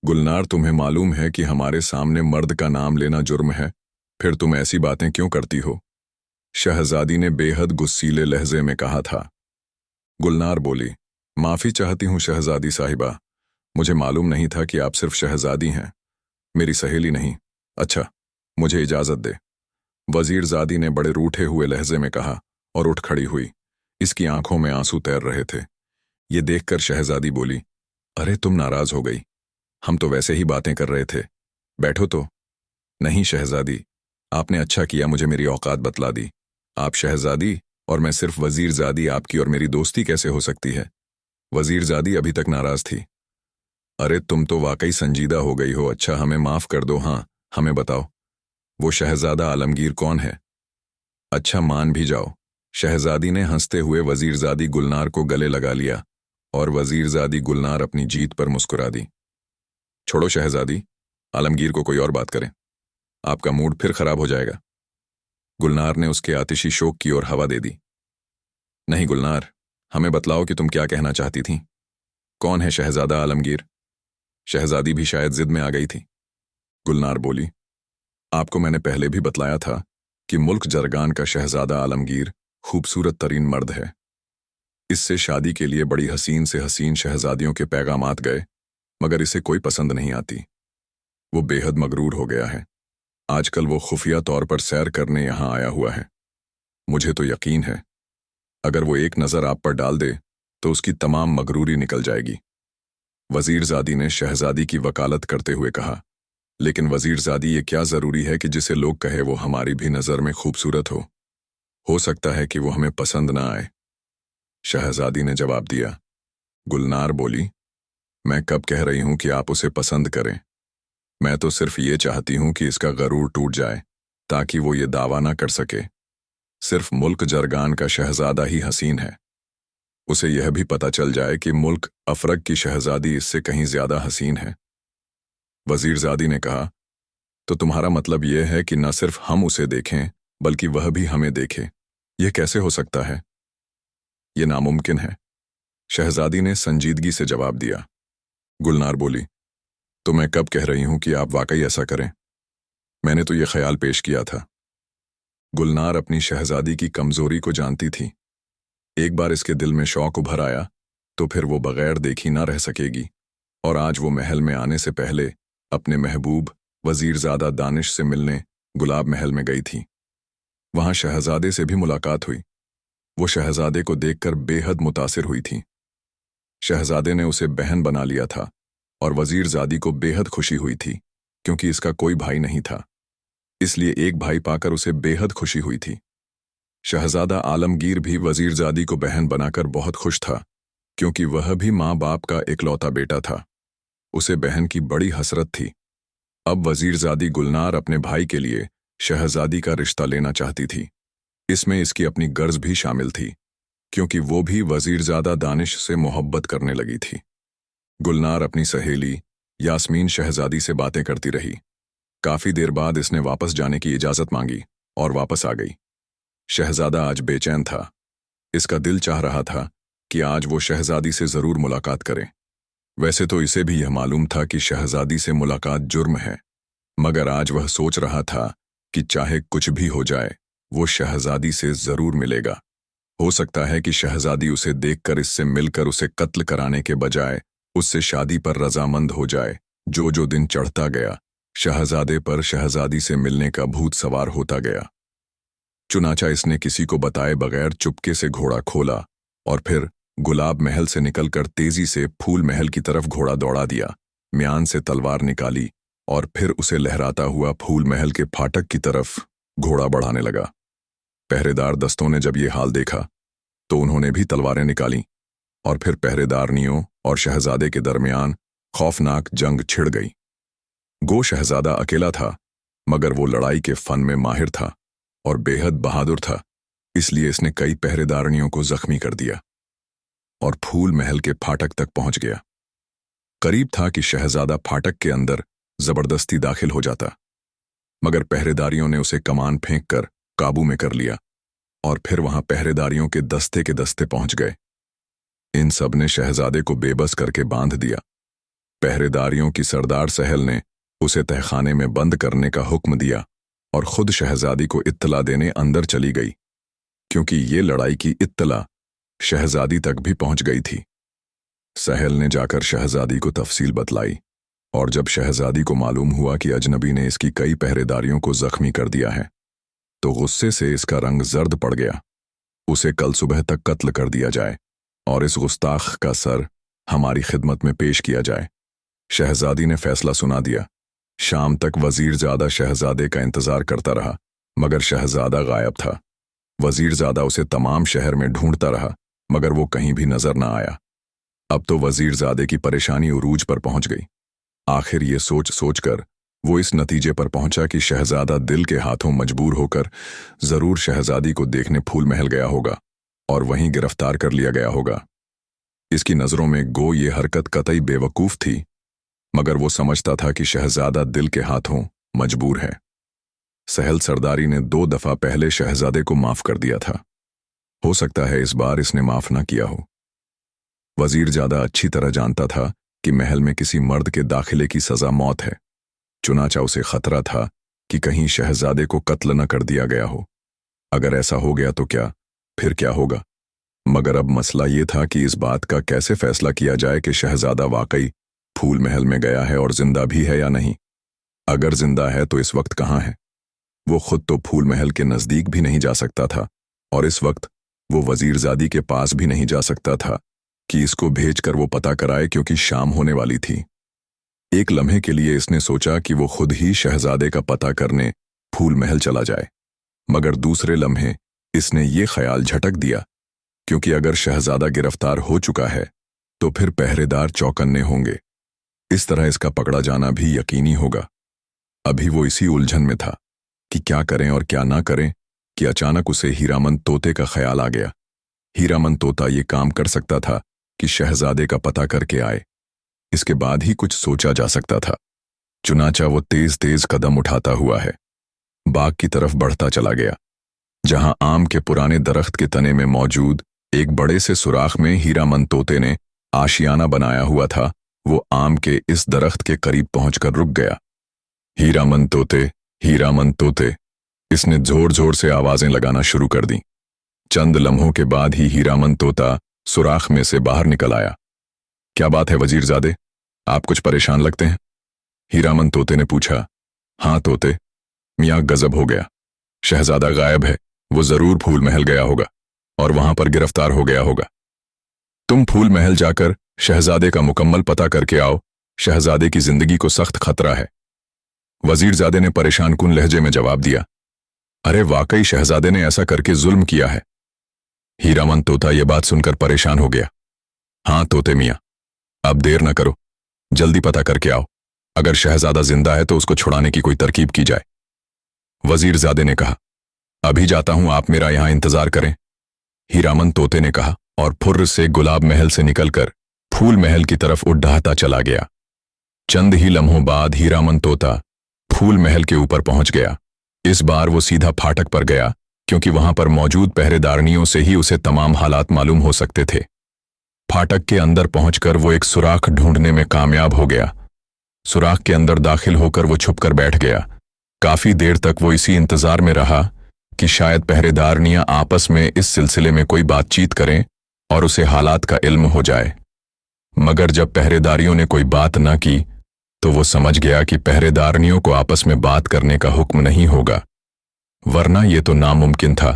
गुलनार, तुम्हें मालूम है कि हमारे सामने मर्द का नाम लेना जुर्म है, फिर तुम ऐसी बातें क्यों करती हो? शहजादी ने बेहद गुस्सीले लहजे में कहा था। गुलनार बोली, माफी चाहती हूं शहजादी साहिबा, मुझे मालूम नहीं था कि आप सिर्फ शहजादी हैं, मेरी सहेली नहीं। अच्छा, मुझे इजाजत दे। वजीरजादी ने बड़े रूठे हुए लहजे में कहा और उठ खड़ी हुई। इसकी आंखों में आंसू तैर रहे थे। ये देखकर शहजादी बोली, अरे तुम नाराज हो गई, हम तो वैसे ही बातें कर रहे थे, बैठो तो। नहीं शहजादी, आपने अच्छा किया मुझे मेरी औकात बतला दी। आप शहजादी और मैं सिर्फ वजीरजादी, आपकी और मेरी दोस्ती कैसे हो सकती है? वजीरजादी अभी तक नाराज थी। अरे तुम तो वाकई संजीदा हो गई हो। अच्छा, हमें माफ कर दो। हाँ, हमें बताओ, वो शहजादा आलमगीर कौन है? अच्छा, मान भी जाओ। शहजादी ने हंसते हुए वजीरजादी गुलनार को गले लगा लिया और वजीरजादी गुलनार अपनी जीत पर मुस्कुरा दी। छोड़ो शहजादी, आलमगीर को कोई और बात करें, आपका मूड फिर खराब हो जाएगा। गुलनार ने उसके आतिशी शोक की ओर हवा दे दी। नहीं गुलनार, हमें बतलाओ कि तुम क्या कहना चाहती थी। कौन है शहजादा आलमगीर? शहजादी भी शायद जिद में आ गई थी। गुलनार बोली, आपको मैंने पहले भी बतलाया था कि मुल्क जरगान का शहजादा आलमगीर खूबसूरत तरीन मर्द है। इससे शादी के लिए बड़ी हसीन से हसीन शहजादियों के पैगामात गए, मगर इसे कोई पसंद नहीं आती। वो बेहद मगरूर हो गया है। आजकल वो खुफिया तौर पर सैर करने यहाँ आया हुआ है। मुझे तो यकीन है अगर वो एक नज़र आप पर डाल दे तो उसकी तमाम मगरूरी निकल जाएगी। वजीरजादी ने शहजादी की वकालत करते हुए कहा, लेकिन वजीरजादी, ये क्या जरूरी है कि जिसे लोग कहे वो हमारी भी नज़र में खूबसूरत हो सकता है कि वो हमें पसंद ना आए। शहजादी ने जवाब दिया। गुलनार बोली, मैं कब कह रही हूं कि आप उसे पसंद करें? मैं तो सिर्फ ये चाहती हूं कि इसका गरूर टूट जाए ताकि वो ये दावा ना कर सके सिर्फ मुल्क जरगान का शहजादा ही हसीन है। उसे यह भी पता चल जाए कि मुल्क अफरक की शहजादी इससे कहीं ज्यादा हसीन है। वजीरजादी ने कहा, तो तुम्हारा मतलब यह है कि न सिर्फ हम उसे देखें बल्कि वह भी हमें देखे? यह कैसे हो सकता है? यह नामुमकिन है। शहजादी ने संजीदगी से जवाब दिया। गुलनार बोली, तो मैं कब कह रही हूं कि आप वाकई ऐसा करें? मैंने तो यह ख्याल पेश किया था। गुलनार अपनी शहजादी की कमजोरी को जानती थी। एक बार इसके दिल में शौक उभर आया तो फिर वो बगैर देखी ना रह सकेगी, और आज वो महल में आने से पहले अपने महबूब वजीरजादा दानिश से मिलने गुलाब महल में गई थी। वहां शहजादे से भी मुलाकात हुई। वो शहजादे को देखकर बेहद मुतासिर हुई थी। शहजादे ने उसे बहन बना लिया था और वजीरजादी को बेहद खुशी हुई थी क्योंकि इसका कोई भाई नहीं था, इसलिए एक भाई पाकर उसे बेहद खुशी हुई थी। शहजादा आलमगीर भी वजीरजादी को बहन बनाकर बहुत खुश था, क्योंकि वह भी माँ बाप का इकलौता बेटा था। उसे बहन की बड़ी हसरत थी। अब वजीरजादी गुलनार अपने भाई के लिए शहजादी का रिश्ता लेना चाहती थी। इसमें इसकी अपनी गर्ज भी शामिल थी, क्योंकि वो भी वजीरजादा दानिश से मोहब्बत करने लगी थी। गुलनार अपनी सहेली यास्मीन शहजादी से बातें करती रही। काफी देर बाद इसने वापस जाने की इजाजत मांगी और वापस आ गई। शहजादा आज बेचैन था। इसका दिल चाह रहा था कि आज वो शहजादी से जरूर मुलाकात करे। वैसे तो इसे भी यह मालूम था कि शहजादी से मुलाकात जुर्म है, मगर आज वह सोच रहा था कि चाहे कुछ भी हो जाए, वो शहजादी से जरूर मिलेगा। हो सकता है कि शहजादी उसे देखकर इससे मिलकर उसे कत्ल कराने के बजाय उससे शादी पर रजामंद हो जाए। जो दिन चढ़ता गया, शहजादे पर शहजादी से मिलने का भूत सवार होता गया। चुनाचा इसने किसी को बताए बगैर चुपके से घोड़ा खोला और फिर गुलाब महल से निकलकर तेजी से फूल महल की तरफ घोड़ा दौड़ा दिया। म्यान से तलवार निकाली और फिर उसे लहराता हुआ फूल महल के फाटक की तरफ घोड़ा बढ़ाने लगा। पहरेदार दस्तों ने जब ये हाल देखा तो उन्होंने भी तलवारें निकाली और फिर पहरेदारनियों और शहजादे के दरमियान खौफनाक जंग छिड़ गई। गो शहजादा अकेला था, मगर वो लड़ाई के फन में माहिर था और बेहद बहादुर था, इसलिए इसने कई पहरेदारनियों को जख्मी कर दिया और फूल महल के फाटक तक पहुंच गया। करीब था कि शहजादा फाटक के अंदर जबरदस्ती दाखिल हो जाता, मगर पहरेदारियों ने उसे कमान फेंककर काबू में कर लिया और फिर वहां पहरेदारियों के दस्ते पहुंच गए। इन सब ने शहजादे को बेबस करके बांध दिया। पहरेदारियों की सरदार सहल ने उसे तहखाने में बंद करने का हुक्म दिया और खुद शहजादी को इत्तला देने अंदर चली गई, क्योंकि ये लड़ाई की इत्तला शहजादी तक भी पहुंच गई थी। सहल ने जाकर शहजादी को तफसील बतलाई और जब शहजादी को मालूम हुआ कि अजनबी ने इसकी कई पहरेदारियों को जख्मी कर दिया है, तो गुस्से से इसका रंग जर्द पड़ गया। उसे कल सुबह तक कत्ल कर दिया जाए और इस गुस्ताख का सर हमारी खिदमत में पेश किया जाए। शहजादी ने फैसला सुना दिया। शाम तक वजीरजादा शहजादे का इंतजार करता रहा, मगर शहजादा गायब था। वजीरजादा उसे तमाम शहर में ढूंढता रहा, मगर वो कहीं भी नजर न आया। अब तो वजीरजादे की परेशानी उरूज पर पहुंच गई। आखिर ये सोच कर वो इस नतीजे पर पहुंचा कि शहजादा दिल के हाथों मजबूर होकर जरूर शहजादी को देखने फूल महल गया होगा और वहीं गिरफ्तार कर लिया गया होगा। इसकी नजरों में गो ये हरकत कतई बेवकूफ थी, मगर वो समझता था कि शहजादा दिल के हाथों मजबूर है। सहल सरदारी ने 2 दफा पहले शहजादे को माफ कर दिया था। हो सकता है इस बार इसने माफ ना किया हो। वजीरजादा अच्छी तरह जानता था कि महल में किसी मर्द के दाखिले की सजा मौत है। चुनाचा उसे खतरा था कि कहीं शहजादे को कत्ल न कर दिया गया हो। अगर ऐसा हो गया तो फिर क्या होगा? मगर अब मसला ये था कि इस बात का कैसे फैसला किया जाए कि शहजादा वाकई फूल महल में गया है और जिंदा भी है या नहीं। अगर जिंदा है तो इस वक्त कहाँ है? वो खुद तो फूल महल के नजदीक भी नहीं जा सकता था और इस वक्त वो वजीरजादी के पास भी नहीं जा सकता था कि इसको भेजकर वो पता कराए, क्योंकि शाम होने वाली थी। एक लम्हे के लिए इसने सोचा कि वो खुद ही शहजादे का पता करने फूल महल चला जाए, मगर दूसरे लम्हे इसने ये ख्याल झटक दिया, क्योंकि अगर शहजादा गिरफ्तार हो चुका है तो फिर पहरेदार चौकन्ने होंगे। इस तरह इसका पकड़ा जाना भी यकीनी होगा। अभी वो इसी उलझन में था कि क्या करें और क्या ना करें कि अचानक उसे हीरामन तोते का ख्याल आ गया। हीरामन तोता ये काम कर सकता था कि शहजादे का पता करके आए। इसके बाद ही कुछ सोचा जा सकता था। चुनाचा वो तेज तेज कदम उठाता हुआ है बाग की तरफ बढ़ता चला गया, जहां आम के पुराने दरख्त के तने में मौजूद एक बड़े से सुराख में हीरामन तोते ने आशियाना बनाया हुआ था। वो आम के इस दरख्त के करीब पहुंचकर रुक गया। हीरामन तोते, हीरामन तोते, इसने जोर जोर से आवाजें लगाना शुरू कर दी। चंद लम्हों के बाद ही हीरामन तोता सुराख में से बाहर निकल आया। क्या बात है वजीरजादे, आप कुछ परेशान लगते हैं? हीरामन तोते ने पूछा। हाँ तोते, मियाँ गजब हो गया। शहजादा गायब है। वो जरूर फूल महल गया होगा और वहां पर गिरफ्तार हो गया होगा। तुम फूल महल जाकर शहजादे का मुकम्मल पता करके आओ। शहजादे की जिंदगी को सख्त खतरा है। वजीरजादे ने परेशान कुन लहजे में जवाब दिया। अरे वाकई शहजादे ने ऐसा करके जुल्म किया है। हीरामन तोता यह बात सुनकर परेशान हो गया। हाँ तोते मियाँ, अब देर न करो, जल्दी पता करके आओ। अगर शहजादा जिंदा है तो उसको छुड़ाने की कोई तरकीब की जाए। वजीरजादे ने कहा, अभी जाता हूं, आप मेरा यहां इंतजार करें। हीरामन तोते ने कहा और फुर्र से गुलाब महल से निकलकर फूल महल की तरफ उड्डाहता चला गया। चंद ही लम्हों बाद हीरामन तोता फूल महल के ऊपर पहुंच गया। इस बार वो सीधा फाटक पर गया, क्योंकि वहां पर मौजूद पहरेदारनियों से ही उसे तमाम हालात मालूम हो सकते थे। फाटक के अंदर पहुंचकर वो एक सुराख ढूंढने में कामयाब हो गया। सुराख के अंदर दाखिल होकर वो छुपकर बैठ गया। काफी देर तक वो इसी इंतजार में रहा कि शायद पहरेदारनियां आपस में इस सिलसिले में कोई बातचीत करें और उसे हालात का इल्म हो जाए। मगर जब पहरेदारियों ने कोई बात न की तो वो समझ गया कि पहरेदारनियों को आपस में बात करने का हुक्म नहीं होगा, वरना ये तो नामुमकिन था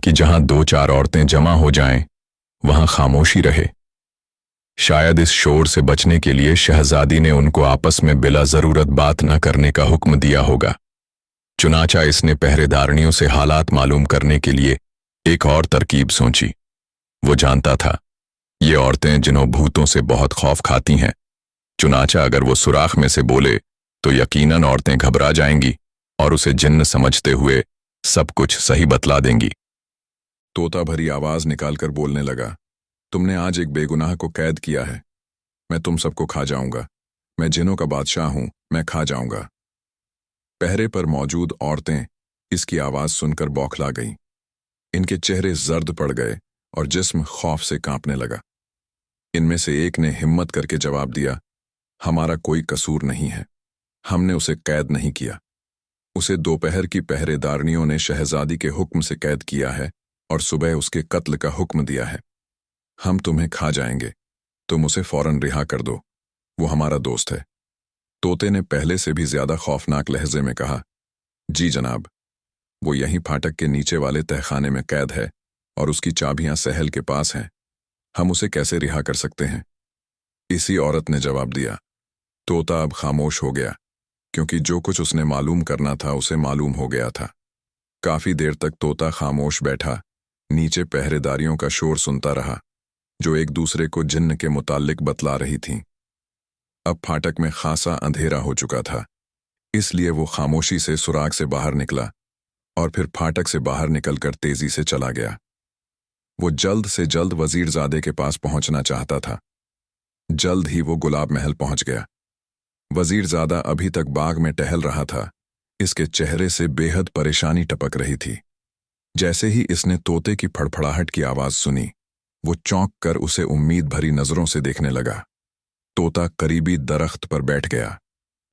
कि जहां दो चार औरतें जमा हो जाएं, वहां खामोशी रहे। शायद इस शोर से बचने के लिए शहजादी ने उनको आपस में बिला जरूरत बात न करने का हुक्म दिया होगा। चुनाचा इसने पहरेदारनियों से हालात मालूम करने के लिए एक और तरकीब सोची। वो जानता था ये औरतें जिन्हों भूतों से बहुत खौफ खाती हैं। चुनाचा अगर वो सुराख में से बोले तो यकीनन औरतें घबरा जाएंगी और उसे जिन्न समझते हुए सब कुछ सही बतला देंगी। तोता भरी आवाज निकालकर बोलने लगा, तुमने आज एक बेगुनाह को कैद किया है। मैं तुम सबको खा जाऊंगा। मैं जिन्हों का बादशाह हूं, मैं खा जाऊंगा। पहरे पर मौजूद औरतें इसकी आवाज सुनकर बौखला गईं। इनके चेहरे जर्द पड़ गए और जिस्म खौफ से कांपने लगा। इनमें से एक ने हिम्मत करके जवाब दिया, हमारा कोई कसूर नहीं है, हमने उसे कैद नहीं किया। उसे दोपहर की पहरेदारनियों ने शहजादी के हुक्म से कैद किया है और सुबह उसके कत्ल का हुक्म दिया है। हम तुम्हें खा जाएंगे, तुम उसे फौरन रिहा कर दो, वो हमारा दोस्त है। तोते ने पहले से भी ज्यादा खौफनाक लहजे में कहा, जी जनाब, वो यहीं फाटक के नीचे वाले तहखाने में कैद है और उसकी चाबियां सहल के पास हैं। हम उसे कैसे रिहा कर सकते हैं? इसी औरत ने जवाब दिया। तोता अब खामोश हो गया, क्योंकि जो कुछ उसने मालूम करना था उसे मालूम हो गया था। काफी देर तक तोता खामोश बैठा नीचे पहरेदारियों का शोर सुनता रहा, जो एक दूसरे को जिन्न के मुताल्लिक बतला रही थीं। अब फाटक में खासा अंधेरा हो चुका था, इसलिए वो खामोशी से सुराग से बाहर निकला और फिर फाटक से बाहर निकलकर तेजी से चला गया। वो जल्द से जल्द वजीरजादे के पास पहुंचना चाहता था। जल्द ही वो गुलाब महल पहुंच गया। वजीरजादा अभी तक बाग में टहल रहा था। इसके चेहरे से बेहद परेशानी टपक रही थी। जैसे ही इसने तोते की फड़फड़ाहट की आवाज सुनी, वो चौंक कर उसे उम्मीद भरी नजरों से देखने लगा। तोता करीबी दरख्त पर बैठ गया।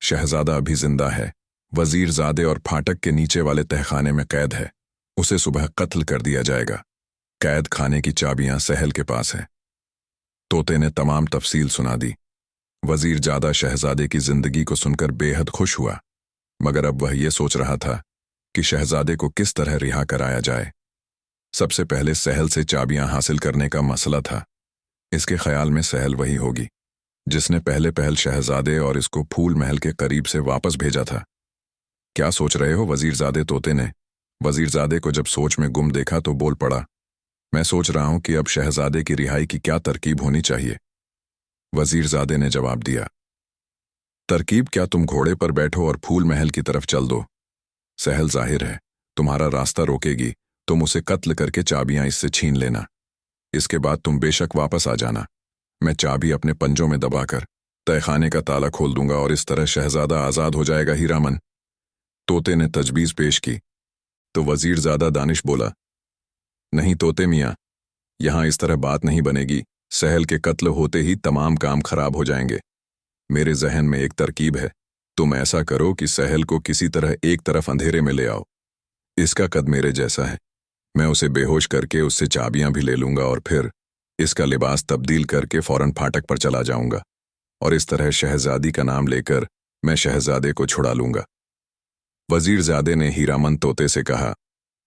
शहजादा अभी जिंदा है, वजीरजादे और फाटक के नीचे वाले तहखाने में कैद है। उसे सुबह कत्ल कर दिया जाएगा। कैद खाने की चाबियां सहल के पास है। तोते ने तमाम तफसील सुना दी। वजीरजादा शहजादे की जिंदगी को सुनकर बेहद खुश हुआ, मगर अब वह यह सोच रहा था कि शहजादे को किस तरह रिहा कराया जाए। सबसे पहले सहल से चाबियां हासिल करने का मसला था। इसके ख्याल में सहल वही होगी जिसने पहले पहल शहजादे और इसको फूल महल के करीब से वापस भेजा था। क्या सोच रहे हो? वजीरजादे तोते ने वजीरजादे को जब सोच में गुम देखा तो बोल पड़ा, मैं सोच रहा हूं कि अब शहजादे की रिहाई की क्या तरकीब होनी चाहिए। वजीरजादे ने जवाब दिया, तरकीब क्या, तुम घोड़े पर बैठो और फूल महल की तरफ चल दो। सहल जाहिर है तुम्हारा रास्ता रोकेगी, तुम उसे कत्ल करके चाबियां इससे छीन लेना। इसके बाद तुम बेशक वापस आ जाना। मैं चाबी अपने पंजों में दबाकर तहखाने का ताला खोल दूंगा और इस तरह शहजादा आजाद हो जाएगा। हीरामन तोते ने तजवीज पेश की तो वजीरजादा दानिश बोला, नहीं तोते मियाँ, यहां इस तरह बात नहीं बनेगी। सहल के कत्ल होते ही तमाम काम खराब हो जाएंगे। मेरे जहन में एक तरकीब है। तुम ऐसा करो कि सहल को किसी तरह एक तरफ अंधेरे में ले आओ। इसका कद मेरे जैसा है। मैं उसे बेहोश करके उससे चाबियां भी ले लूंगा और फिर इसका लिबास तब्दील करके फौरन फाटक पर चला जाऊंगा और इस तरह शहजादी का नाम लेकर मैं शहजादे को छुड़ा लूंगा। वजीरजादे ने हीरामन तोते से कहा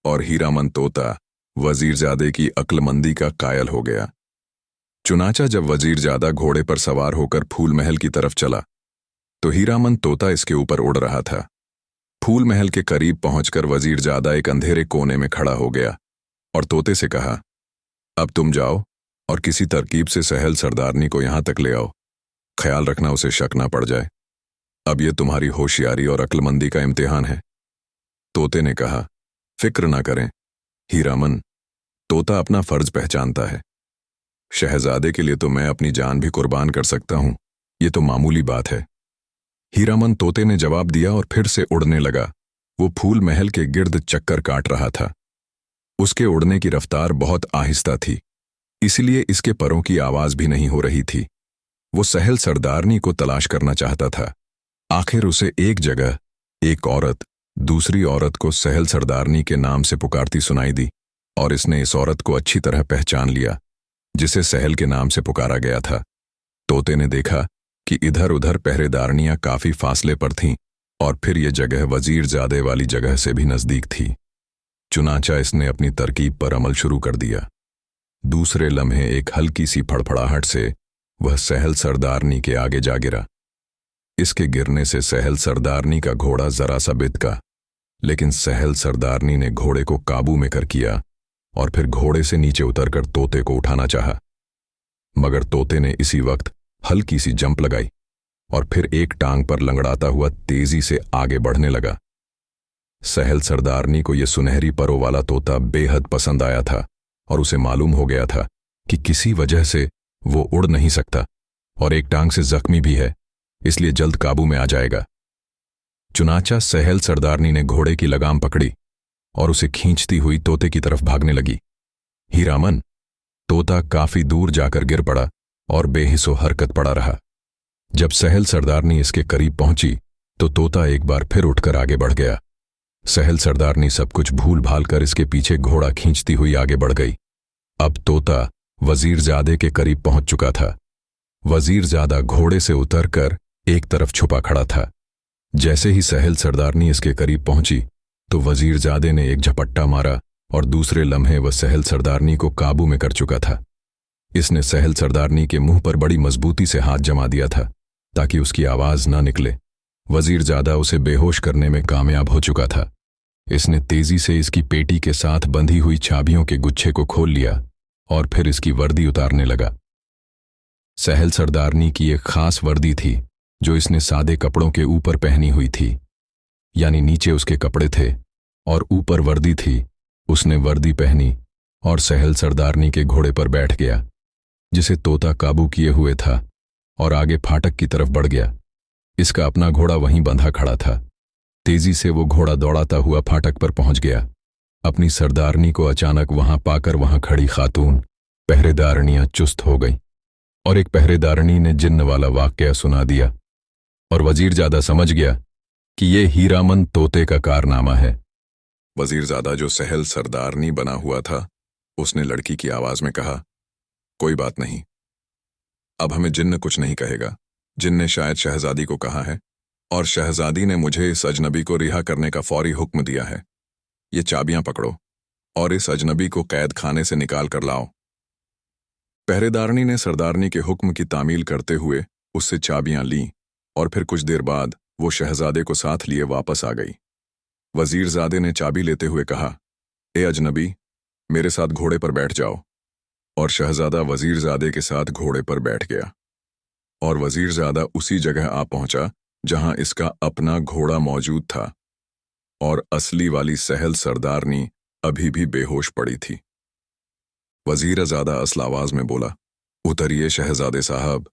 और हीरामन तोता वजीरजादे की अक्लमंदी का कायल हो गया। चुनाचा जब वजीरजादा घोड़े पर सवार होकर फूल महल की तरफ चला तो हीरामन तोता इसके ऊपर उड़ रहा था। फूल महल के करीब पहुंचकर वजीरजादा एक अंधेरे कोने में खड़ा हो गया और तोते से कहा, अब तुम जाओ और किसी तरकीब से सहल सरदारनी को यहां तक ले आओ। ख्याल रखना उसे शक ना पड़ जाए। अब ये तुम्हारी होशियारी और अक्लमंदी का इम्तिहान है। तोते ने कहा, फिक्र ना करें हीरामन, तोता अपना फर्ज पहचानता है। शहजादे के लिए तो मैं अपनी जान भी कुर्बान कर सकता हूं, ये तो मामूली बात है। हीरामन तोते ने जवाब दिया और फिर से उड़ने लगा। वो फूल महल के गिर्द चक्कर काट रहा था। उसके उड़ने की रफ्तार बहुत आहिस्ता थी, इसलिए इसके परों की आवाज भी नहीं हो रही थी। वो सहल सरदारनी को तलाश करना चाहता था। आखिर उसे एक जगह एक औरत दूसरी औरत को सहल सरदारनी के नाम से पुकारती सुनाई दी और इसने इस औरत को अच्छी तरह पहचान लिया जिसे सहल के नाम से पुकारा गया था। तोते ने देखा कि इधर उधर पहरेदारनियां काफी फासले पर थीं और फिर ये जगह वजीरजादे वाली जगह से भी नजदीक थी। चुनाचा इसने अपनी तरकीब पर अमल शुरू कर दिया। दूसरे लम्हे एक हल्की सी फड़फड़ाहट से वह सहल सरदारनी के आगे जा गिरा। इसके गिरने से सहल सरदारनी का घोड़ा जरा सा बिदका, लेकिन सहल सरदारनी ने घोड़े को काबू में कर किया और फिर घोड़े से नीचे उतरकर तोते को उठाना चाहा। मगर तोते ने इसी वक्त हल्की सी जंप लगाई और फिर एक टांग पर लंगड़ाता हुआ तेजी से आगे बढ़ने लगा। सहल सरदारनी को यह सुनहरी परों वाला तोता बेहद पसंद आया था और उसे मालूम हो गया था कि किसी वजह से वो उड़ नहीं सकता और एक टांग से जख्मी भी है, इसलिए जल्द काबू में आ जाएगा। चुनाचा सहल सरदारनी ने घोड़े की लगाम पकड़ी और उसे खींचती हुई तोते की तरफ भागने लगी। हीरामन, तोता काफी दूर जाकर गिर पड़ा और बेहिसो हरकत पड़ा रहा। जब सहल सरदारनी इसके करीब पहुंची तो तोता एक बार फिर उठकर आगे बढ़ गया। सहल सरदारनी सब कुछ भूल भाल कर इसके पीछे घोड़ा खींचती हुई आगे बढ़ गई। अब तोता वजीरजादे के करीब पहुंच चुका था। वजीरजादा घोड़े से उतरकर एक तरफ छुपा खड़ा था। जैसे ही सहल सरदारनी इसके करीब पहुंची तो वजीरजादे ने एक झपट्टा मारा और दूसरे लम्हे वह सहल सरदारनी को काबू में कर चुका था। इसने सहल सरदारनी के मुंह पर बड़ी मजबूती से हाथ जमा दिया था ताकि उसकी आवाज ना निकले। वजीरजादा उसे बेहोश करने में कामयाब हो चुका था। इसने तेजी से इसकी पेटी के साथ बंधी हुई चाबियों के गुच्छे को खोल लिया और फिर इसकी वर्दी उतारने लगा। सहल सरदारनी की एक खास वर्दी थी जो इसने सादे कपड़ों के ऊपर पहनी हुई थी, यानी नीचे उसके कपड़े थे और ऊपर वर्दी थी। उसने वर्दी पहनी और सहल सरदारनी के घोड़े पर बैठ गया, जिसे तोता काबू किए हुए था, और आगे फाटक की तरफ बढ़ गया। इसका अपना घोड़ा वहीं बंधा खड़ा था। तेजी से वो घोड़ा दौड़ाता हुआ फाटक पर पहुंच गया। अपनी सरदारनी को अचानक वहां पाकर वहां खड़ी खातून पहरेदारनियां चुस्त हो गईं और एक पहरेदारनी ने जिन्न वाला वाकया सुना दिया और वजीरजादा समझ गया कि ये हीरामन तोते का कारनामा है। वजीरजादा जो सहल सरदारनी बना हुआ था, उसने लड़की की आवाज में कहा, कोई बात नहीं, अब हमें जिन्न कुछ नहीं कहेगा। जिन्न ने शायद शहजादी को कहा है और शहजादी ने मुझे इस अजनबी को रिहा करने का फौरी हुक्म दिया है। ये चाबियां पकड़ो और इस अजनबी को कैद खाने से निकाल कर लाओ। पहरेदारनी ने सरदारनी के हुक्म की तामील करते हुए उससे चाबियां लीं और फिर कुछ देर बाद वो शहजादे को साथ लिए वापस आ गई। वजीरजादे ने चाबी लेते हुए कहा, ए अजनबी, मेरे साथ घोड़े पर बैठ जाओ। और शहजादा वजीरजादे के साथ घोड़े पर बैठ गया और वजीरजादा उसी जगह आ पहुंचा जहां इसका अपना घोड़ा मौजूद था और असली वाली सहल सरदारनी अभी भी बेहोश पड़ी थी। वजीरजादा असल आवाज में बोला, उतरिए शहजादे साहब।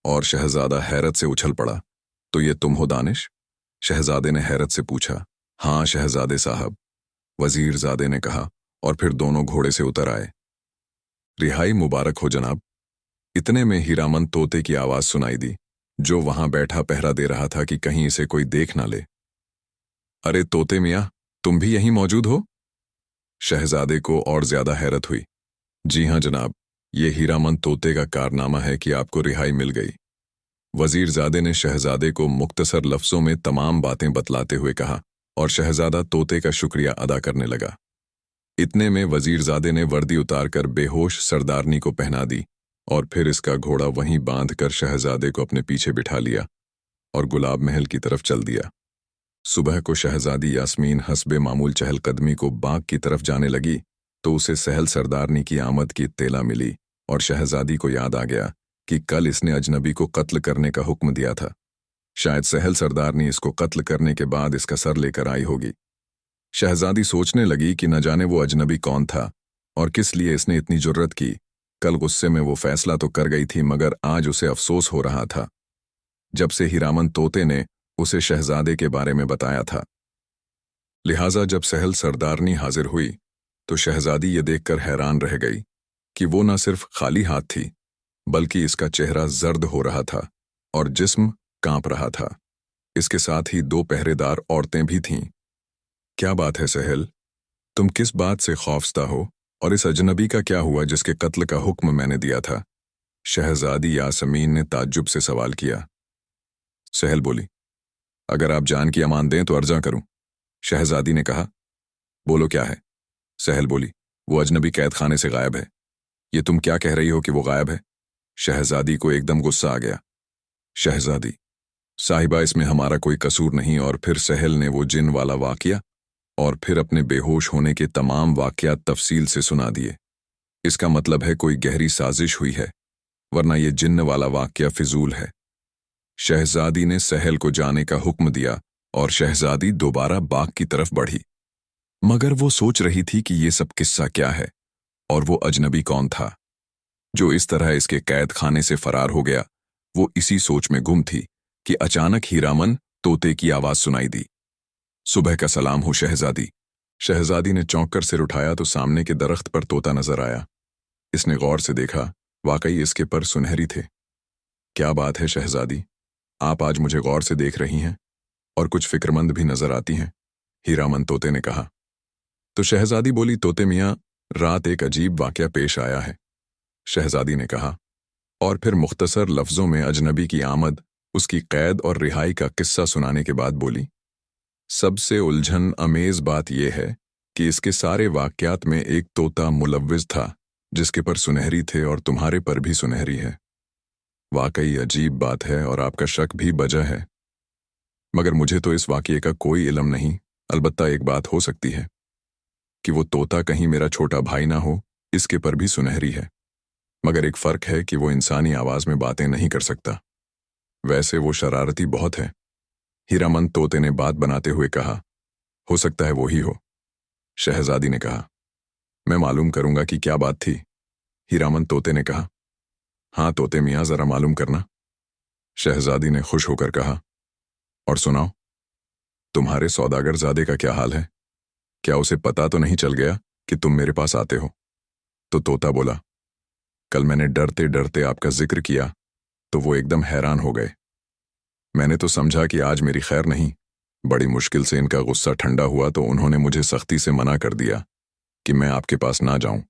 और शहजादा हैरत से उछल पड़ा, तो ये तुम हो दानिश? शहजादे ने हैरत से पूछा। हाँ शहजादे साहब, वजीरजादे ने कहा और फिर दोनों घोड़े से उतर आए। रिहाई मुबारक हो जनाब। इतने में हीरामन तोते की आवाज सुनाई दी, जो वहां बैठा पहरा दे रहा था कि कहीं इसे कोई देख ना ले। अरे तोते मियाँ, तुम भी यहीं मौजूद हो? शहजादे को और ज्यादा हैरत हुई। जी हाँ जनाब, ये हीरामन तोते का कारनामा है कि आपको रिहाई मिल गई। वजीरजादे ने शहजादे को मुख्तसर लफ्जों में तमाम बातें बतलाते हुए कहा और शहजादा तोते का शुक्रिया अदा करने लगा। इतने में वजीरजादे ने वर्दी उतारकर बेहोश सरदारनी को पहना दी और फिर इसका घोड़ा वहीं बांधकर शहजादे को अपने पीछे बिठा लिया और गुलाब महल की तरफ चल दिया। सुबह को शहजादी यास्मीन हस्बे मामूल चहलकदमी को बाग की तरफ जाने लगी तो उसे सहल सरदारनी की आमद की इत्तेला मिली और शहजादी को याद आ गया कि कल इसने अजनबी को कत्ल करने का हुक्म दिया था। शायद सहल सरदारनी इसको कत्ल करने के बाद इसका सर लेकर आई होगी। शहजादी सोचने लगी कि न जाने वो अजनबी कौन था और किस लिए इसने इतनी जुर्रत की। कल गुस्से में वो फैसला तो कर गई थी मगर आज उसे अफसोस हो रहा था जब से हीरामन तोते ने उसे शहजादे के बारे में बताया था। लिहाजा जब सहल सरदारनी हाजिर हुई तो शहजादी ये देखकर हैरान रह गई कि वो न सिर्फ खाली हाथ थी बल्कि इसका चेहरा जर्द हो रहा था और जिस्म कांप रहा था। इसके साथ ही 2 पहरेदार औरतें भी थीं। क्या बात है सहल, तुम किस बात से खौफजदा हो और इस अजनबी का क्या हुआ जिसके कत्ल का हुक्म मैंने दिया था? शहजादी यास्मीन ने ताज्जुब से सवाल किया। सहल बोली, अगर आप जान की अमान दें तो अर्जा करूं। शहजादी ने कहा, बोलो क्या है? सहल बोली, वो अजनबी कैद खाने से गायब है। ये तुम क्या कह रही हो कि वो गायब है? शहजादी को एकदम गुस्सा आ गया। शहजादी, साहिबा इसमें हमारा कोई कसूर नहीं। और फिर सहल ने वो जिन वाला वाकया और फिर अपने बेहोश होने के तमाम वाकयात तफसील से सुना दिए। इसका मतलब है कोई गहरी साजिश हुई है, वरना ये जिन्न वाला वाकया फिजूल है। शहजादी ने सहल को जाने का हुक्म दिया और शहजादी दोबारा बाग की तरफ बढ़ी। मगर वो सोच रही थी कि ये सब किस्सा क्या है और वो अजनबी कौन था जो इस तरह इसके कैद खाने से फरार हो गया। वो इसी सोच में गुम थी कि अचानक हीरामन तोते की आवाज सुनाई दी। सुबह का सलाम हो शहजादी। शहजादी ने चौंक कर सिर उठाया तो सामने के दरख्त पर तोता नजर आया। इसने गौर से देखा, वाकई इसके पर सुनहरी थे। क्या बात है शहजादी, आप आज मुझे गौर से देख रही हैं और कुछ फिक्रमंद भी नजर आती हैं, हीरामन तोते ने कहा। तो शहजादी बोली, तोते मियाँ, रात एक अजीब वाकया पेश आया है। शहजादी ने कहा और फिर मुख्तसर लफ्जों में अजनबी की आमद, उसकी कैद और रिहाई का किस्सा सुनाने के बाद बोली, सबसे उलझन अमेज बात यह है कि इसके सारे वाकयात में एक तोता मुलव्विज था जिसके पर सुनहरी थे और तुम्हारे पर भी सुनहरी है। वाकई अजीब बात है और आपका शक भी बजा है, मगर मुझे तो इस वाकये का कोई इल्म नहीं। अलबत्ता एक बात हो सकती है कि वो तोता कहीं मेरा छोटा भाई ना हो, इसके पर भी सुनहरी है। मगर एक फर्क है कि वो इंसानी आवाज में बातें नहीं कर सकता। वैसे वो शरारती बहुत है। हीरामन तोते ने बात बनाते हुए कहा। हो सकता है वो ही हो, शहजादी ने कहा। मैं मालूम करूंगा कि क्या बात थी, हीरामन तोते ने कहा। हाँ तोते मियाँ, जरा मालूम करना, शहजादी ने खुश होकर कहा। और सुनाओ, तुम्हारे सौदागर ज़ादे का क्या हाल है? क्या उसे पता तो नहीं चल गया कि तुम मेरे पास आते हो? तो तोता बोला, कल मैंने डरते डरते आपका जिक्र किया तो वो एकदम हैरान हो गए। मैंने तो समझा कि आज मेरी खैर नहीं। बड़ी मुश्किल से इनका गुस्सा ठंडा हुआ तो उन्होंने मुझे सख्ती से मना कर दिया कि मैं आपके पास ना जाऊं।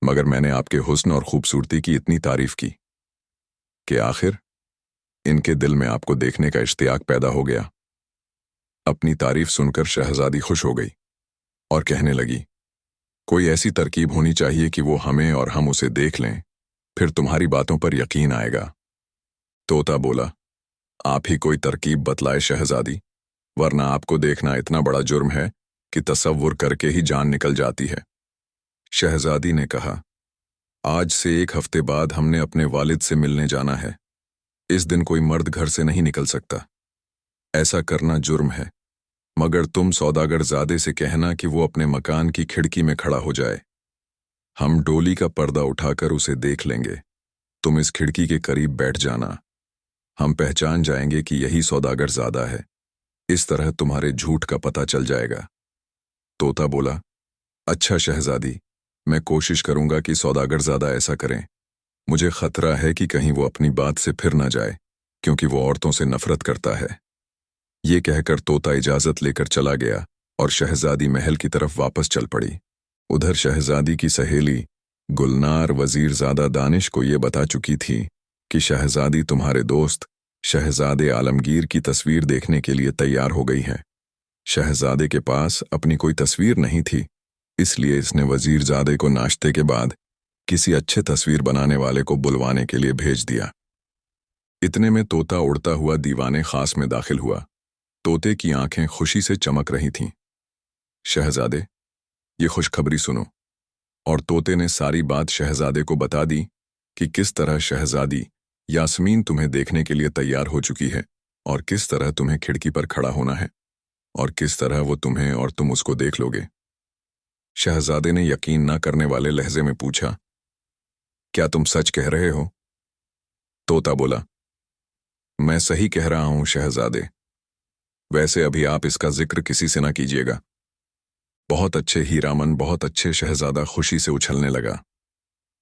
मगर मैंने आपके हुस्न और खूबसूरती की इतनी तारीफ की कि आखिर इनके दिल में आपको देखने का इश्तियाक पैदा हो गया। अपनी तारीफ सुनकर शहजादी खुश हो गई और कहने लगी, कोई ऐसी तरकीब होनी चाहिए कि वो हमें और हम उसे देख लें, फिर तुम्हारी बातों पर यकीन आएगा। तोता बोला, आप ही कोई तरकीब बतलाए शहजादी, वरना आपको देखना इतना बड़ा जुर्म है कि तसव्वुर करके ही जान निकल जाती है। शहजादी ने कहा, आज से 1 हफ्ते बाद हमने अपने वालिद से मिलने जाना है। इस दिन कोई मर्द घर से नहीं निकल सकता। ऐसा करना जुर्म है, मगर तुम सौदागर ज़ादे से कहना कि वो अपने मकान की खिड़की में खड़ा हो जाए। हम डोली का पर्दा उठाकर उसे देख लेंगे। तुम इस खिड़की के करीब बैठ जाना। हम पहचान जाएंगे कि यही सौदागर ज़ादा है। इस तरह तुम्हारे झूठ का पता चल जाएगा। तोता बोला, अच्छा शहजादी, मैं कोशिश करूंगा कि सौदागर ज़ादा ऐसा करें। मुझे खतरा है कि कहीं वो अपनी बात से फिर ना जाए, क्योंकि वो औरतों से नफरत करता है। ये कहकर तोता इजाजत लेकर चला गया और शहजादी महल की तरफ वापस चल पड़ी। उधर शहजादी की सहेली गुलनार वजीरजादा दानिश को ये बता चुकी थी कि शहजादी तुम्हारे दोस्त शहजादे आलमगीर की तस्वीर देखने के लिए तैयार हो गई है। शहजादे के पास अपनी कोई तस्वीर नहीं थी, इसलिए इसने वजीरजादे को नाश्ते के बाद किसी अच्छे तस्वीर बनाने वाले को बुलवाने के लिए भेज दिया। इतने में तोता उड़ता हुआ दीवाने खास में दाखिल हुआ। तोते की आंखें खुशी से चमक रही थीं। शहजादे, ये खुशखबरी सुनो। और तोते ने सारी बात शहजादे को बता दी कि किस तरह शहजादी यास्मीन तुम्हें देखने के लिए तैयार हो चुकी है, और किस तरह तुम्हें खिड़की पर खड़ा होना है, और किस तरह वो तुम्हें और तुम उसको देख लोगे। शहजादे ने यकीन न करने वाले लहजे में पूछा, क्या तुम सच कह रहे हो? तोता बोला, मैं सही कह रहा हूं शहजादे। वैसे अभी आप इसका जिक्र किसी से ना कीजिएगा। बहुत अच्छे हीरामन, बहुत अच्छे। शहजादा खुशी से उछलने लगा।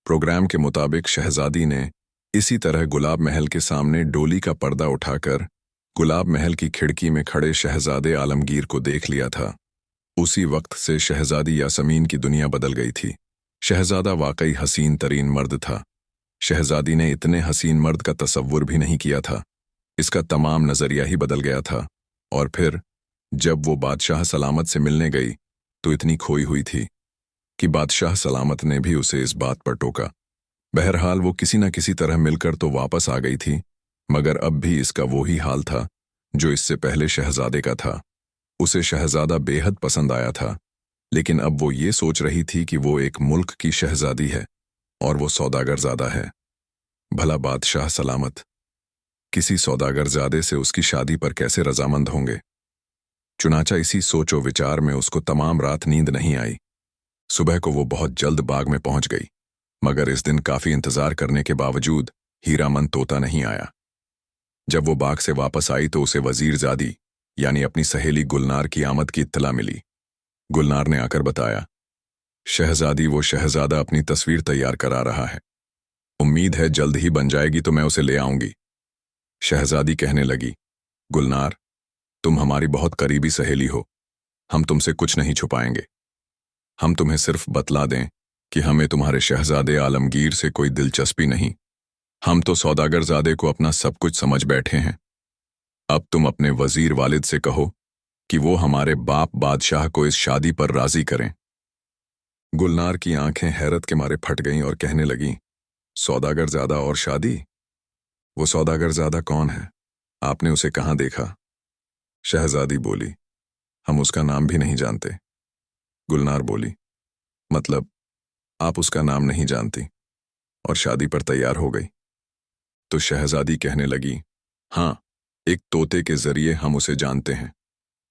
प्रोग्राम के मुताबिक शहजादी ने इसी तरह गुलाब महल के सामने डोली का पर्दा उठाकर गुलाब महल की खिड़की में खड़े शहजादे आलमगीर को देख लिया था। उसी वक्त से शहजादी यास्मीन की दुनिया बदल गई थी। शहजादा वाकई हसीन तरीन मर्द था। शहजादी ने इतने हसीन मर्द का तसव्वुर भी नहीं किया था। इसका तमाम नजरिया ही बदल गया था। और फिर जब वो बादशाह सलामत से मिलने गई तो इतनी खोई हुई थी कि बादशाह सलामत ने भी उसे इस बात पर टोका। बहरहाल वो किसी न किसी तरह मिलकर तो वापस आ गई थी, मगर अब भी इसका वही हाल था जो इससे पहले शहजादे का था। उसे शहजादा बेहद पसंद आया था, लेकिन अब वो ये सोच रही थी कि वो एक मुल्क की शहजादी है और वो सौदागरज़ादा है। भला बादशाह सलामत किसी सौदागरज़ादे से उसकी शादी पर कैसे रजामंद होंगे? चुनाचा इसी सोचो विचार में उसको तमाम रात नींद नहीं आई। सुबह को वो बहुत जल्द बाग में पहुंच गई, मगर इस दिन काफी इंतजार करने के बावजूद हीरामन तोता नहीं आया। जब वो बाग से वापस आई तो उसे वजीरजादी यानी अपनी सहेली गुलनार की आमद की इत्तला मिली। गुलनार ने आकर बताया, शहजादी, वो शहजादा अपनी तस्वीर तैयार करा रहा है। उम्मीद है जल्द ही बन जाएगी तो मैं उसे ले आऊंगी। शहजादी कहने लगी, गुलनार, तुम हमारी बहुत करीबी सहेली हो। हम तुमसे कुछ नहीं छुपाएंगे। हम तुम्हें सिर्फ बतला दें कि हमें तुम्हारे शहजादे आलमगीर से कोई दिलचस्पी नहीं। हम तो सौदागरज़ादे को अपना सब कुछ समझ बैठे हैं। अब तुम अपने वजीर वालिद से कहो कि वो हमारे बाप बादशाह को इस शादी पर राजी करें। गुलनार की आंखें हैरत के मारे फट गईं और कहने लगीं, सौदागरज़ादा और शादी? वो सौदागरज़ादा कौन है? आपने उसे कहाँ देखा? शहजादी बोली, हम उसका नाम भी नहीं जानते। गुलनार बोली, मतलब आप उसका नाम नहीं जानती और शादी पर तैयार हो गई? तो शहजादी कहने लगी, हाँ, एक तोते के जरिए हम उसे जानते हैं।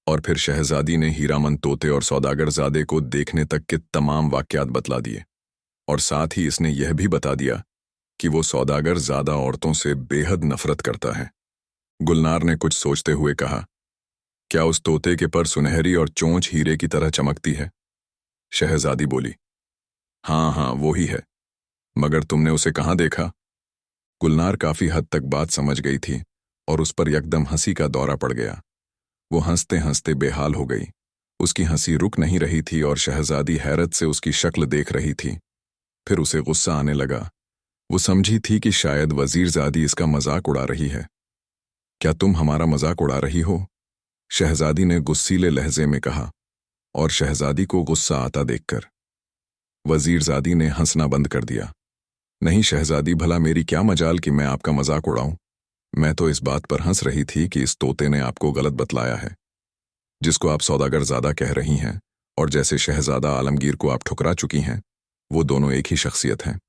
और फिर शहजादी ने हीरामन तोते और सौदागरज़ादे को देखने तक के तमाम वाकयात बतला दिए, और साथ ही इसने यह भी बता दिया कि वो सौदागरज़ादा औरतों से बेहद नफरत करता है। गुलनार ने कुछ सोचते हुए कहा, क्या उस तोते के पर सुनहरी और चोंच हीरे की तरह चमकती है? शहजादी बोली, हाँ हाँ, वो ही है। मगर तुमने उसे कहाँ देखा? गुलनार काफी हद तक बात समझ गई थी और उस पर यकदम हंसी का दौरा पड़ गया। वो हंसते हंसते बेहाल हो गई। उसकी हंसी रुक नहीं रही थी और शहजादी हैरत से उसकी शक्ल देख रही थी। फिर उसे गुस्सा आने लगा। वो समझी थी कि शायद वजीरजादी इसका मजाक उड़ा रही है। क्या तुम हमारा मजाक उड़ा रही हो? शहजादी ने गुस्सीले लहजे में कहा, और शहजादी को गुस्सा आता देखकर वजीरजादी ने हंसना बंद कर दिया। नहीं शहजादी, भला मेरी क्या मजाल कि मैं आपका मजाक उड़ाऊं। मैं तो इस बात पर हंस रही थी कि इस तोते ने आपको गलत बतलाया है। जिसको आप सौदागरज़ादा कह रही हैं और जैसे शहजादा आलमगीर को आप ठुकरा चुकी हैं, वो दोनों एक ही शख्सियत हैं।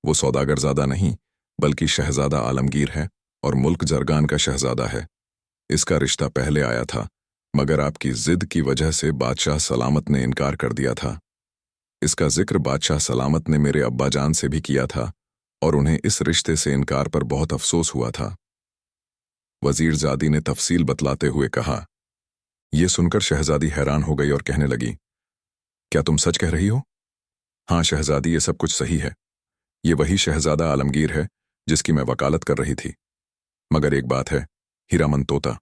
वो सौदागरज़ादा नहीं बल्कि शहजादा आलमगीर है और मुल्क जरगान का शहजादा है। इसका रिश्ता पहले आया था, मगर आपकी जिद की वजह से बादशाह सलामत ने इनकार कर दिया था। इसका जिक्र बादशाह सलामत ने मेरे अब्बा जान से भी किया था और उन्हें इस रिश्ते से इनकार पर बहुत अफसोस हुआ था। वजीरजादी ने तफसील बतलाते हुए कहा। यह सुनकर शहजादी हैरान हो गई और कहने लगी, क्या तुम सच कह रही हो? हाँ शहजादी, ये सब कुछ सही है। ये वही शहजादा आलमगीर है जिसकी मैं वकालत कर रही थी। मगर एक बात है, हीरामन तोता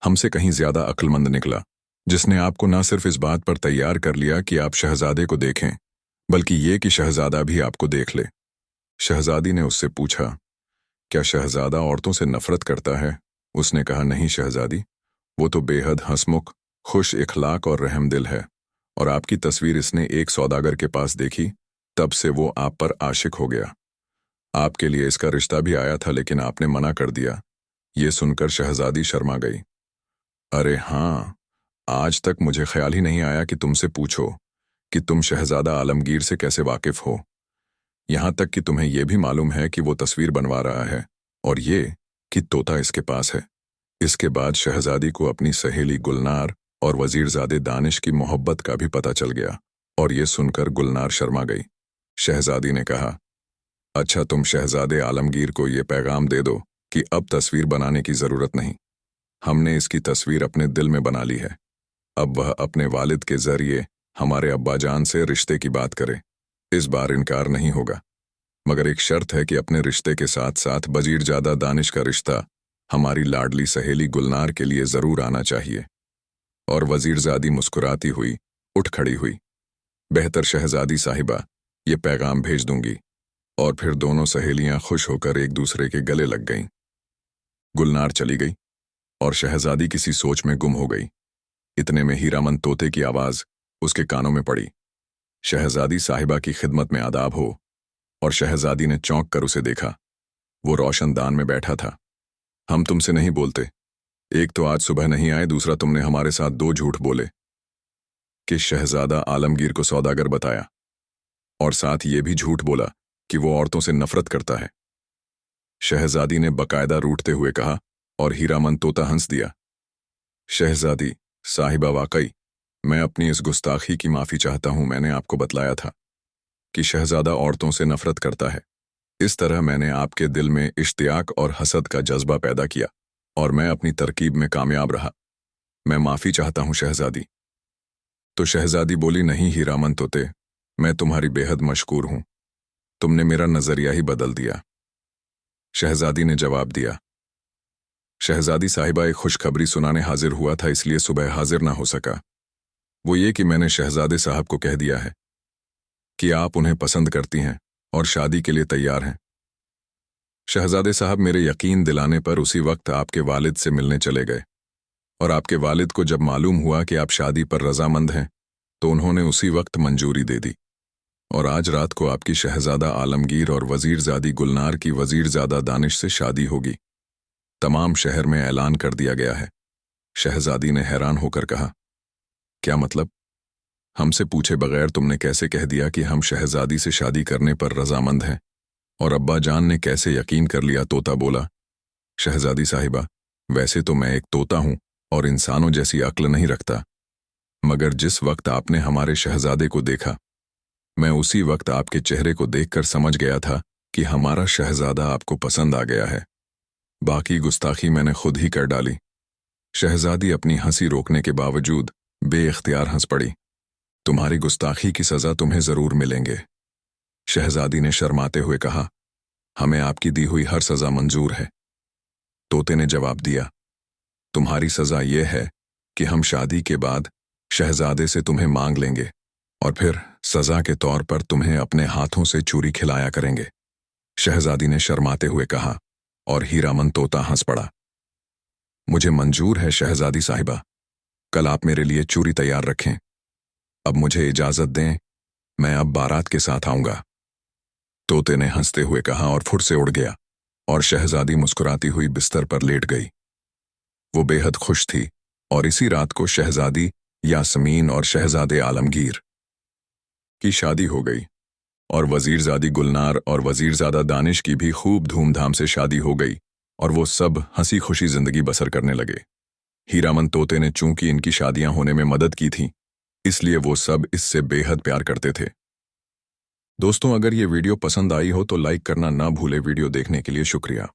हमसे कहीं ज्यादा अक्लमंद निकला, जिसने आपको न सिर्फ इस बात पर तैयार कर लिया कि आप शहजादे को देखें, बल्कि ये कि शहजादा भी आपको देख ले। शहजादी ने उससे पूछा, क्या शहजादा औरतों से नफरत करता है? उसने कहा, नहीं शहजादी, वो तो बेहद हंसमुख, खुश इखलाक और रहमदिल है, और आपकी तस्वीर इसने एक सौदागर के पास देखी, तब से वो आप पर आशिक हो गया। आपके लिए इसका रिश्ता भी आया था लेकिन आपने मना कर दिया। ये सुनकर शहजादी शर्मा गई। अरे हाँ, आज तक मुझे ख्याल ही नहीं आया कि तुमसे पूछो कि तुम शहजादा आलमगीर से कैसे वाकिफ हो। यहाँ तक कि तुम्हें यह भी मालूम है कि वो तस्वीर बनवा रहा है, और ये कि तोता इसके पास है। इसके बाद शहजादी को अपनी सहेली गुलनार और वजीरजादे दानिश की मोहब्बत का भी पता चल गया, और ये सुनकर गुलनार शर्मा गई। शहजादी ने कहा, अच्छा, तुम शहजादे आलमगीर को ये पैगाम दे दो कि अब तस्वीर बनाने की ज़रूरत नहीं। हमने इसकी तस्वीर अपने दिल में बना ली है। अब वह अपने वालिद के ज़रिए हमारे अब्बाजान से रिश्ते की बात करे। इस बार इनकार नहीं होगा, मगर एक शर्त है कि अपने रिश्ते के साथ साथ वजीरजादा दानिश का रिश्ता हमारी लाडली सहेली गुलनार के लिए ज़रूर आना चाहिए। और वजीरजादी मुस्कुराती हुई उठ खड़ी हुई। बेहतर शहजादी साहिबा, ये पैगाम भेज दूंगी। और फिर दोनों सहेलियां खुश होकर एक दूसरे के गले लग गईं। गुलनार चली गई और शहजादी किसी सोच में गुम हो गई। इतने में हीरामन तोते की आवाज़ उसके कानों में पड़ी, शहजादी साहिबा की खिदमत में आदाब हो। और शहजादी ने चौंक कर उसे देखा। वो रोशनदान में बैठा था। हम तुमसे नहीं बोलते। एक तो आज सुबह नहीं आए, दूसरा तुमने हमारे साथ 2 झूठ बोले कि शहजादा आलमगीर को सौदागर बताया, और साथ ये भी झूठ बोला कि वो औरतों से नफरत करता है। शहजादी ने बकायदा रूठते हुए कहा, और हीरामन तोता हंस दिया। शहजादी साहिबा, वाकई मैं अपनी इस गुस्ताखी की माफ़ी चाहता हूँ। मैंने आपको बतलाया था कि शहजादा औरतों से नफरत करता है। इस तरह मैंने आपके दिल में इश्तियाक और हसद का जज्बा पैदा किया, और मैं अपनी तरकीब में कामयाब रहा। मैं माफ़ी चाहता हूँ शहजादी। तो शहजादी बोली, नहीं हीरामन तोते, मैं तुम्हारी बेहद मशकूर हूँ। तुमने मेरा नज़रिया ही बदल दिया। शहजादी ने जवाब दिया, शहजादी साहिबा, एक खुशखबरी सुनाने हाजिर हुआ था, इसलिए सुबह हाजिर ना हो सका। वो ये कि मैंने शहजादे साहब को कह दिया है कि आप उन्हें पसंद करती हैं और शादी के लिए तैयार हैं। शहजादे साहब मेरे यकीन दिलाने पर उसी वक्त आपके वालिद से मिलने चले गए, और आपके वालिद को जब मालूम हुआ कि आप शादी पर रजामंद हैं तो उन्होंने उसी वक्त मंजूरी दे दी। और आज रात को आपकी शहजादा आलमगीर और वजीरजादी गुलनार की वजीरजादा दानिश से शादी होगी। तमाम शहर में ऐलान कर दिया गया है। शहजादी ने हैरान होकर कहा, क्या मतलब? हमसे पूछे बगैर तुमने कैसे कह दिया कि हम शहजादी से शादी करने पर रजामंद हैं? और अब्बा जान ने कैसे यकीन कर लिया? तोता बोला, शहजादी साहिबा, वैसे तो मैं एक तोता हूं और इंसानों जैसी अक्ल नहीं रखता, मगर जिस वक्त आपने हमारे शहजादे को देखा, मैं उसी वक्त आपके चेहरे को देखकर समझ गया था कि हमारा शहजादा आपको पसंद आ गया है। बाकी गुस्ताखी मैंने खुद ही कर डाली। शहजादी अपनी हंसी रोकने के बावजूद बेइख्तियार हंस पड़ी। तुम्हारी गुस्ताखी की सज़ा तुम्हें ज़रूर मिलेंगे। शहजादी ने शर्माते हुए कहा, हमें आपकी दी हुई हर सज़ा मंजूर है। तोते ने जवाब दिया, तुम्हारी सज़ा यह है कि हम शादी के बाद शहजादे से तुम्हें मांग लेंगे, और फिर सज़ा के तौर पर तुम्हें अपने हाथों से चूरी खिलाया करेंगे। शहजादी ने शर्माते हुए कहा, और हीरामन तोता हंस पड़ा। मुझे मंजूर है शहजादी साहिबा, कल आप मेरे लिए चूरी तैयार रखें। अब मुझे इजाज़त दें, मैं अब बारात के साथ आऊँगा। तोते ने हंसते हुए कहा और फुर से उड़ गया, और शहजादी मुस्कुराती हुई बिस्तर पर लेट गई। वो बेहद खुश थी, और इसी रात को शहजादी यास्मीन और शहजादे आलमगीर की शादी हो गई, और वजीरजादी गुलनार और वजीरजादा दानिश की भी खूब धूमधाम से शादी हो गई, और वो सब हंसी खुशी जिंदगी बसर करने लगे। हीरामन तोते ने चूंकि इनकी शादियां होने में मदद की थी, इसलिए वो सब इससे बेहद प्यार करते थे। दोस्तों, अगर ये वीडियो पसंद आई हो तो लाइक करना ना भूले। वीडियो देखने के लिए शुक्रिया।